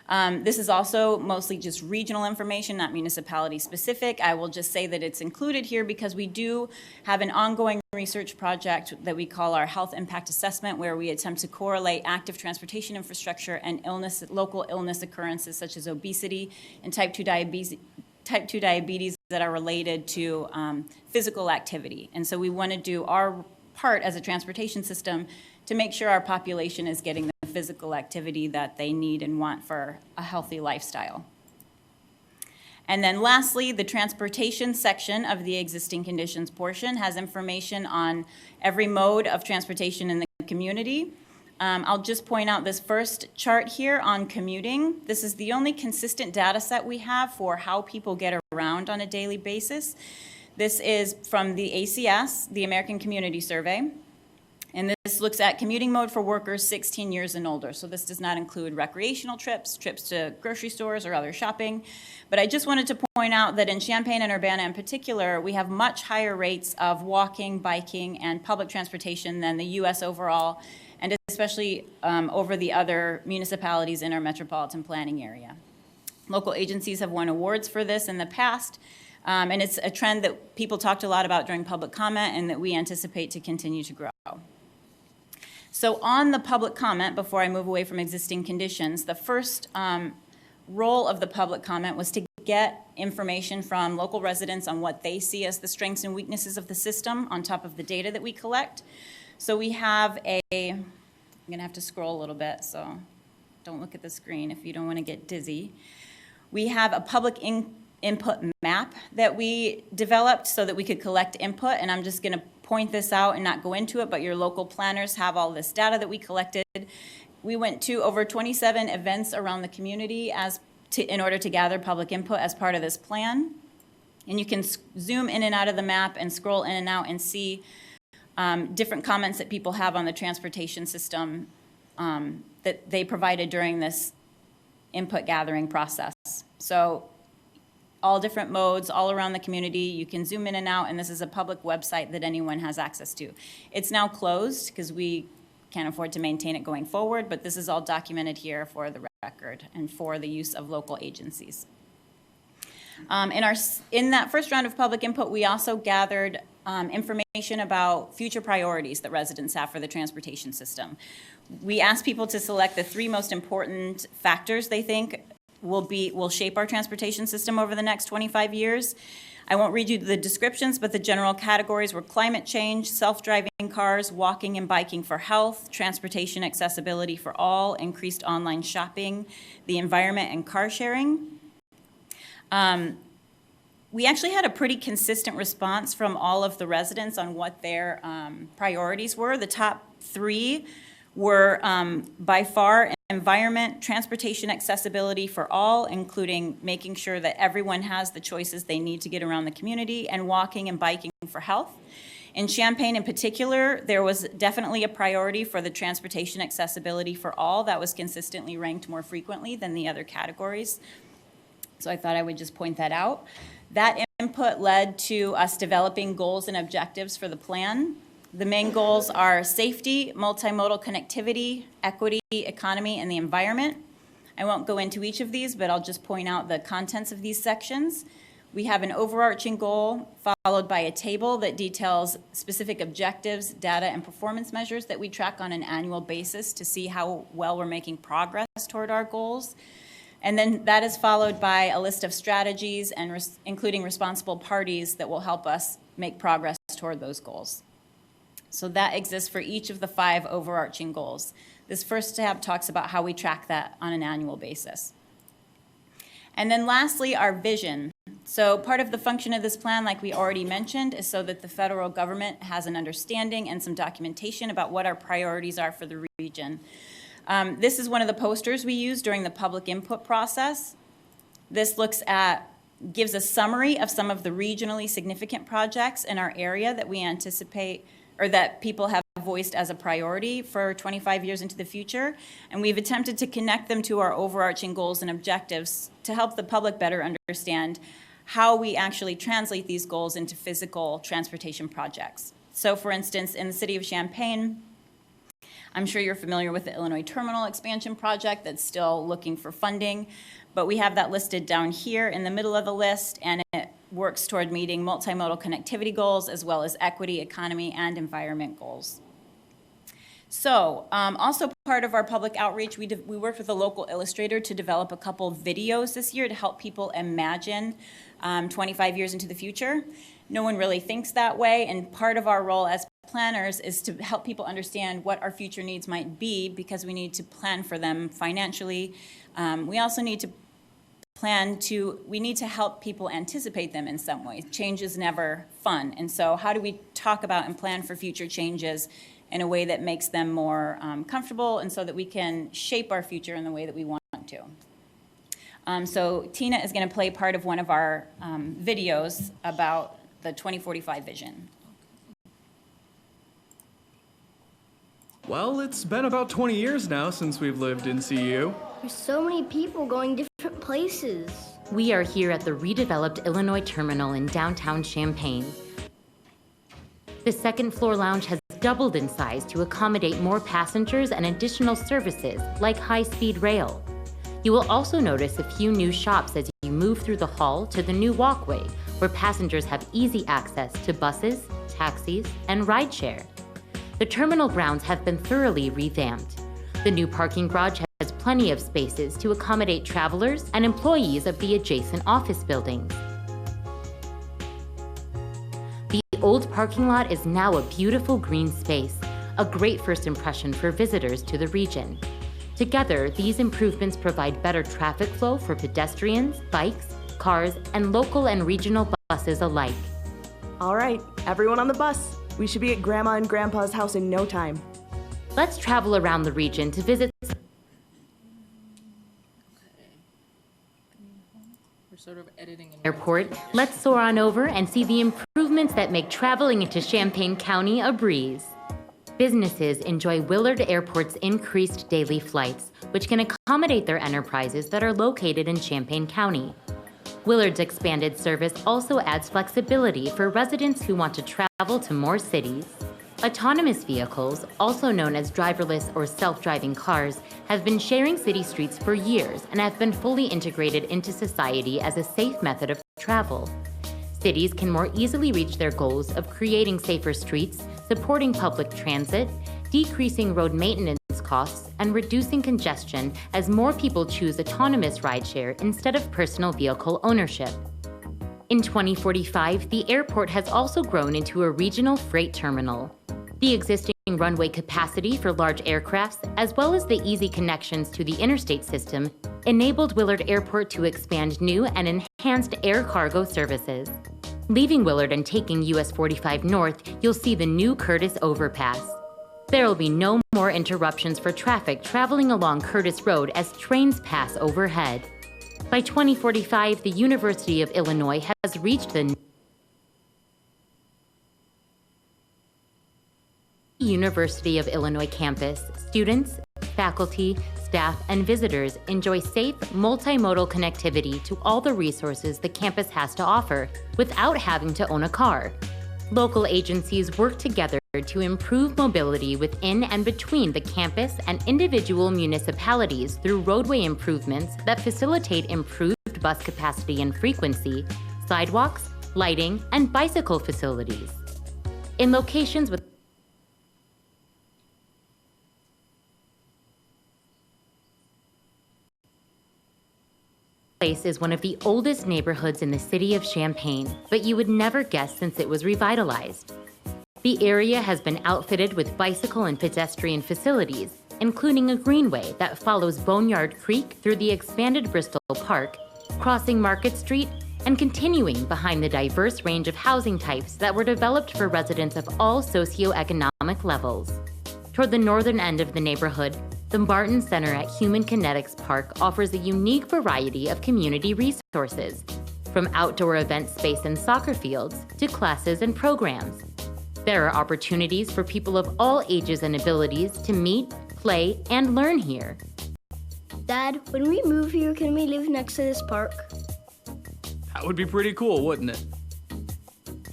This is also mostly just regional information, not municipality specific. I will just say that it's included here because we do have an ongoing research project that we call our health impact assessment, where we attempt to correlate active transportation infrastructure and local illness occurrences such as obesity and type 2 diabetes that are related to physical activity. And so we want to do our part as a transportation system to make sure our population is getting the physical activity that they need and want for a healthy lifestyle. And then lastly, the transportation section of the existing conditions portion has information on every mode of transportation in the community. I'll just point out this first chart here on commuting. This is the only consistent data set we have for how people get around on a daily basis. This is from the ACS, the American Community Survey. And this looks at commuting mode for workers 16 years and older. So this does not include recreational trips, trips to grocery stores or other shopping. But I just wanted to point out that in Champaign and Urbana in particular, we have much higher rates of walking, biking, and public transportation than the U.S. overall, and especially over the other municipalities in our metropolitan planning area. Local agencies have won awards for this in the past, and it's a trend that people talked a lot about during public comment and that we anticipate to continue to grow. So on the public comment, before I move away from existing conditions, the first role of the public comment was to get information from local residents on what they see as the strengths and weaknesses of the system on top of the data that we collect. So we have I'm going to have to scroll a little bit, so don't look at the screen if you don't want to get dizzy. We have a public input map that we developed so that we could collect input, and I'm just going to point this out and not go into it, but your local planners have all this data that we collected. We went to over 27 events around the community in order to gather public input as part of this plan. And you can zoom in and out of the map and scroll in and out and see different comments that people have on the transportation system that they provided during this input gathering process. So all different modes all around the community. You can zoom in and out, and this is a public website that anyone has access to. It's now closed because we can't afford to maintain it going forward, but this is all documented here for the record and for the use of local agencies. In that first round of public input, we also gathered information about future priorities that residents have for the transportation system. We asked people to select the 3 most important factors they think will shape our transportation system over the next 25 years. I won't read you the descriptions, but the general categories were climate change, self-driving cars, walking and biking for health, transportation accessibility for all, increased online shopping, the environment, and car sharing. We actually had a pretty consistent response from all of the residents on what their priorities were. The top 3 were by far environment, transportation accessibility for all, including making sure that everyone has the choices they need to get around the community, and walking and biking for health. In Champaign in particular, there was definitely a priority for the transportation accessibility for all that was consistently ranked more frequently than the other categories. So I thought I would just point that out. That input led to us developing goals and objectives for the plan. The main goals are safety, multimodal connectivity, equity, economy, and the environment. I won't go into each of these, but I'll just point out the contents of these sections. We have an overarching goal followed by a table that details specific objectives, data, and performance measures that we track on an annual basis to see how well we're making progress toward our goals. And then that is followed by a list of strategies and including responsible parties that will help us make progress toward those goals. So that exists for each of the 5 overarching goals. This first tab talks about how we track that on an annual basis. And then lastly, our vision. So part of the function of this plan, like we already mentioned, is so that the federal government has an understanding and some documentation about what our priorities are for the region. This is one of the posters we used during the public input process. This gives a summary of some of the regionally significant projects in our area that we anticipate or that people have voiced as a priority for 25 years into the future. And we've attempted to connect them to our overarching goals and objectives to help the public better understand how we actually translate these goals into physical transportation projects. So for instance, in the city of Champaign, I'm sure you're familiar with the Illinois Terminal Expansion Project that's still looking for funding, but we have that listed down here in the middle of the list, and it works toward meeting multimodal connectivity goals as well as equity, economy, and environment goals. So also part of our public outreach, we worked with a local illustrator to develop a couple videos this year to help people imagine 25 years into the future. No one really thinks that way, and part of our role as planners is to help people understand what our future needs might be because we need to plan for them financially. We also need to we need to help people anticipate them in some ways. Change is never fun, and so how do we talk about and plan for future changes in a way that makes them more comfortable and so that we can shape our future in the way that we want to. So Tina is going to play part of one of our videos about the 2045 vision. Well, it's been about 20 years now since we've lived in CU. There's so many people going different places. We are here at the redeveloped Illinois Terminal in downtown Champaign. The second floor lounge has doubled in size to accommodate more passengers and additional services like high-speed rail. You will also notice a few new shops as you move through the hall to the new walkway, where passengers have easy access to buses, taxis, and rideshare. The terminal grounds have been thoroughly revamped. The new parking garage has plenty of spaces to accommodate travelers and employees of the adjacent office buildings. The old parking lot is now a beautiful green space, a great first impression for visitors to the region. Together, these improvements provide better traffic flow for pedestrians, bikes, cars, and local and regional buses alike. All right, everyone on the bus. We should be at Grandma and Grandpa's house in no time. Let's travel around the region to visit. We're sort of editing an airport. Let's soar on over and see the improvements improvements that make traveling into Champaign County a breeze. Businesses enjoy Willard Airport's increased daily flights, which can accommodate their enterprises that are located in Champaign County. Willard's expanded service also adds flexibility for residents who want to travel to more cities. Autonomous vehicles, also known as driverless or self-driving cars, have been sharing city streets for years and have been fully integrated into society as a safe method of travel. Cities can more easily reach their goals of creating safer streets, supporting public transit, decreasing road maintenance costs, and reducing congestion as more people choose autonomous rideshare instead of personal vehicle ownership. In 2045, the airport has also grown into a regional freight terminal. The existing runway capacity for large aircrafts, as well as the easy connections to the interstate system, enabled Willard Airport to expand new and enhanced air cargo services. Leaving Willard and taking US 45 north, you'll see the new Curtis Overpass. There will be no more interruptions for traffic traveling along Curtis Road as trains pass overhead. By 2045, the University of Illinois has reached the University of Illinois campus. Students, faculty, staff, and visitors enjoy safe, multimodal connectivity to all the resources the campus has to offer without having to own a car. Local agencies work together to improve mobility within and between the campus and individual municipalities through roadway improvements that facilitate improved bus capacity and frequency, sidewalks, lighting, and bicycle facilities. In locations with Place is one of the oldest neighborhoods in the city of Champaign, but you would never guess since it was revitalized. The area has been outfitted with bicycle and pedestrian facilities, including a greenway that follows Boneyard Creek through the expanded Bristol Park, crossing Market Street, and continuing behind the diverse range of housing types that were developed for residents of all socioeconomic levels. Toward the northern end of the neighborhood, the Barton Center at Human Kinetics Park offers a unique variety of community resources, from outdoor event space and soccer fields to classes and programs. There are opportunities for people of all ages and abilities to meet, play, and learn here. Dad, when we move here, can we live next to this park? That would be pretty cool, wouldn't it?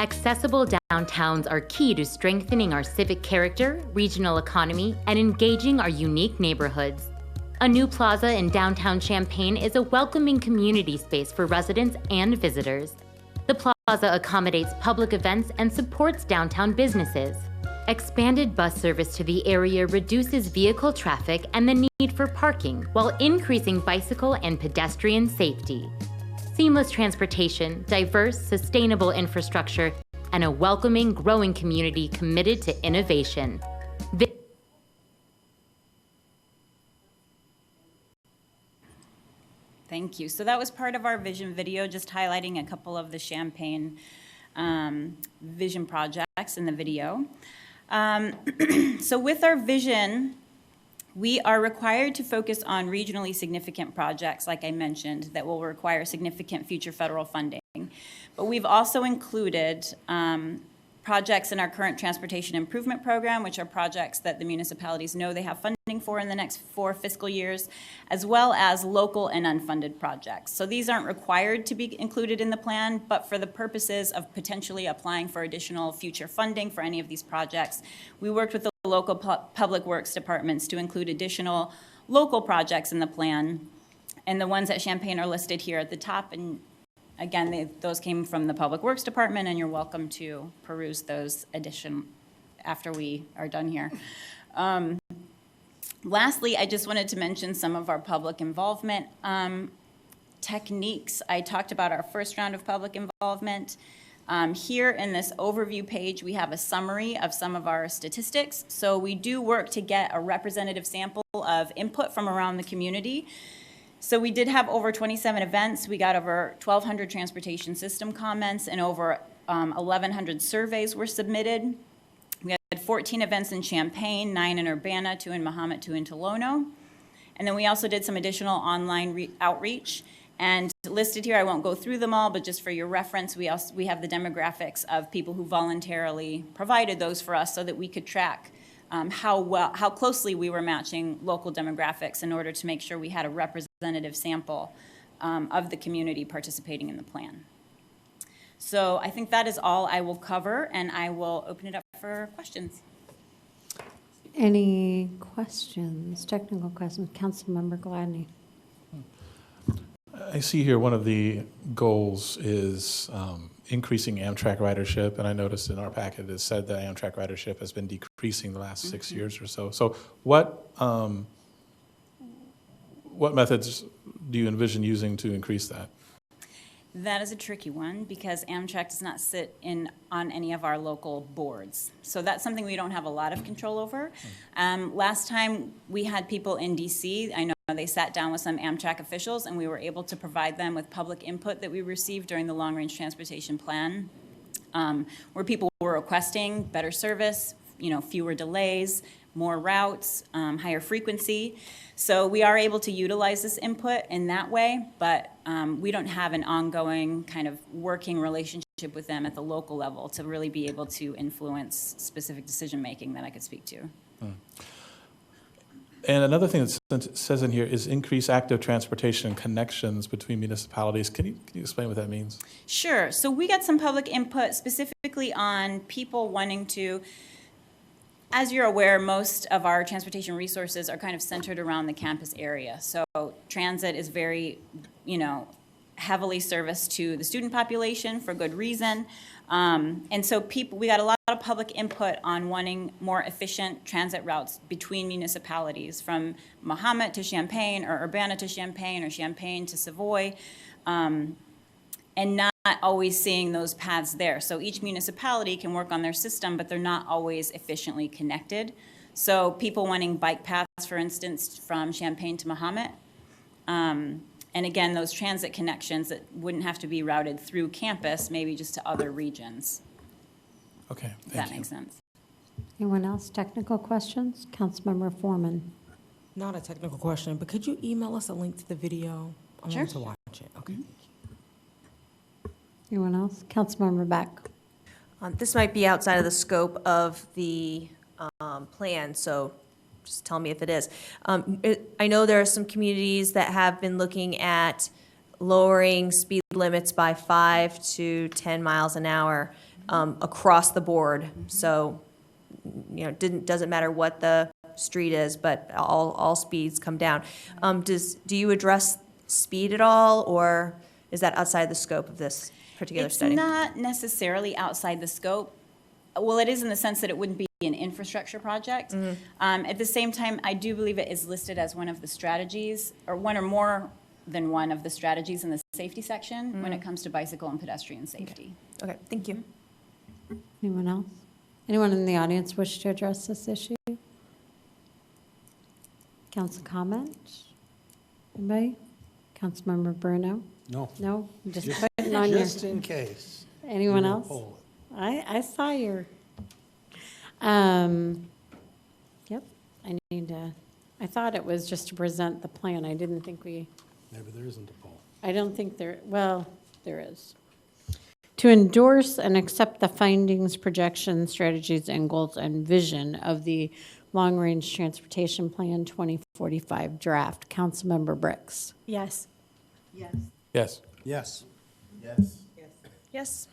Accessible downtowns are key to strengthening our civic character, regional economy, and engaging our unique neighborhoods. A new plaza in downtown Champaign is a welcoming community space for residents and visitors. The plaza accommodates public events and supports downtown businesses. Expanded bus service to the area reduces vehicle traffic and the need for parking while increasing bicycle and pedestrian safety. Seamless transportation, diverse, sustainable infrastructure, and a welcoming, growing community committed to innovation. Thank you. So that was part of our vision video, just highlighting a couple of the Champaign vision projects in the video. So with our vision, we are required to focus on regionally significant projects, like I mentioned, that will require significant future federal funding. But we've also included projects in our current transportation improvement program, which are projects that the municipalities know they have funding for in the next 4 fiscal years, as well as local and unfunded projects. So these aren't required to be included in the plan, but for the purposes of potentially applying for additional future funding for any of these projects, we worked with the local public works departments to include additional local projects in the plan. And the ones at Champaign are listed here at the top. And again, those came from the Public Works Department, and you're welcome to peruse those after we are done here. Lastly, I just wanted to mention some of our public involvement techniques. I talked about our first round of public involvement. Here in this overview page, we have a summary of some of our statistics. So we do work to get a representative sample of input from around the community. So we did have over 27 events. We got over 1,200 transportation system comments, and over 1,100 surveys were submitted. We had 14 events in Champaign, 9 in Urbana, 2 in Mahomet, 2 in Tolono. And then we also did some additional online outreach. And listed here, I won't go through them all, but just for your reference, we have the demographics of people who voluntarily provided those for us so that we could track how closely we were matching local demographics in order to make sure we had a representative sample of the community participating in the plan. So I think that is all I will cover, and I will open it up for questions. Any questions, technical questions? Councilmember Gladney. I see here one of the goals is increasing Amtrak ridership, and I noticed in our packet it said that Amtrak ridership has been decreasing the last 6 years or so. So what methods do you envision using to increase that? That is a tricky one because Amtrak does not sit on any of our local boards. So that's something we don't have a lot of control over. Last time we had people in DC, I know they sat down with some Amtrak officials and we were able to provide them with public input that we received during the long range transportation plan, where people were requesting better service, fewer delays, more routes, higher frequency. So we are able to utilize this input in that way, but we don't have an ongoing kind of working relationship with them at the local level to really be able to influence specific decision-making that I could speak to. And another thing that says in here is increase active transportation connections between municipalities. Can you explain what that means? Sure. So we got some public input specifically on people wanting to. As you're aware, most of our transportation resources are kind of centered around the campus area. So transit is very, heavily serviced to the student population for good reason. And so we got a lot of public input on wanting more efficient transit routes between municipalities, from Mahomet to Champaign, or Urbana to Champaign, or Champaign to Savoy, and not always seeing those paths there. So each municipality can work on their system, but they're not always efficiently connected. So people wanting bike paths, for instance, from Champaign to Mahomet. And again, those transit connections that wouldn't have to be routed through campus, maybe just to other regions. Okay, Does that make sense? Anyone else? Technical questions? Councilmember Foreman. Not a technical question, but could you email us a link to the video? I Sure. want to watch it. Okay. Anyone else? Councilmember Beck. This might be outside of the scope of the plan, so just tell me if it is. I know there are some communities that have been looking at lowering speed limits by 5 to 10 miles an hour across the board. So, doesn't matter what the street is, but all speeds come down. Do you address speed at all, or is that outside the scope of this particular study? It's not necessarily outside the scope. Well, it is in the sense that it wouldn't be an infrastructure project. At the same time, I do believe it is listed as one of the strategies, or one or more than one of the strategies in the safety section when it comes to bicycle and pedestrian safety. Okay, thank you. Anyone else? Anyone in the audience wish to address this issue? Council comment? Anybody? Councilmember Bruno? No. No? Just putting on your... Just in case. Anyone You else? poll I saw your... Yep, I thought it was just to present the plan. I didn't think we... Maybe there isn't a poll. I don't think there is. To endorse and accept the findings, projections, strategies, and goals and vision of the Long Range Transportation Plan 2045 draft. Councilmember Bricks. Yes. Yes. Yes. Yes. Yes.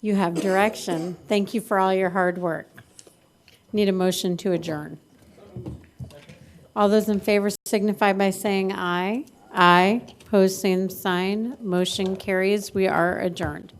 You have direction. Thank you for all your hard work. Need a motion to adjourn. All those in favor signify by saying aye. Aye. Pose same sign. Motion carries. We are adjourned.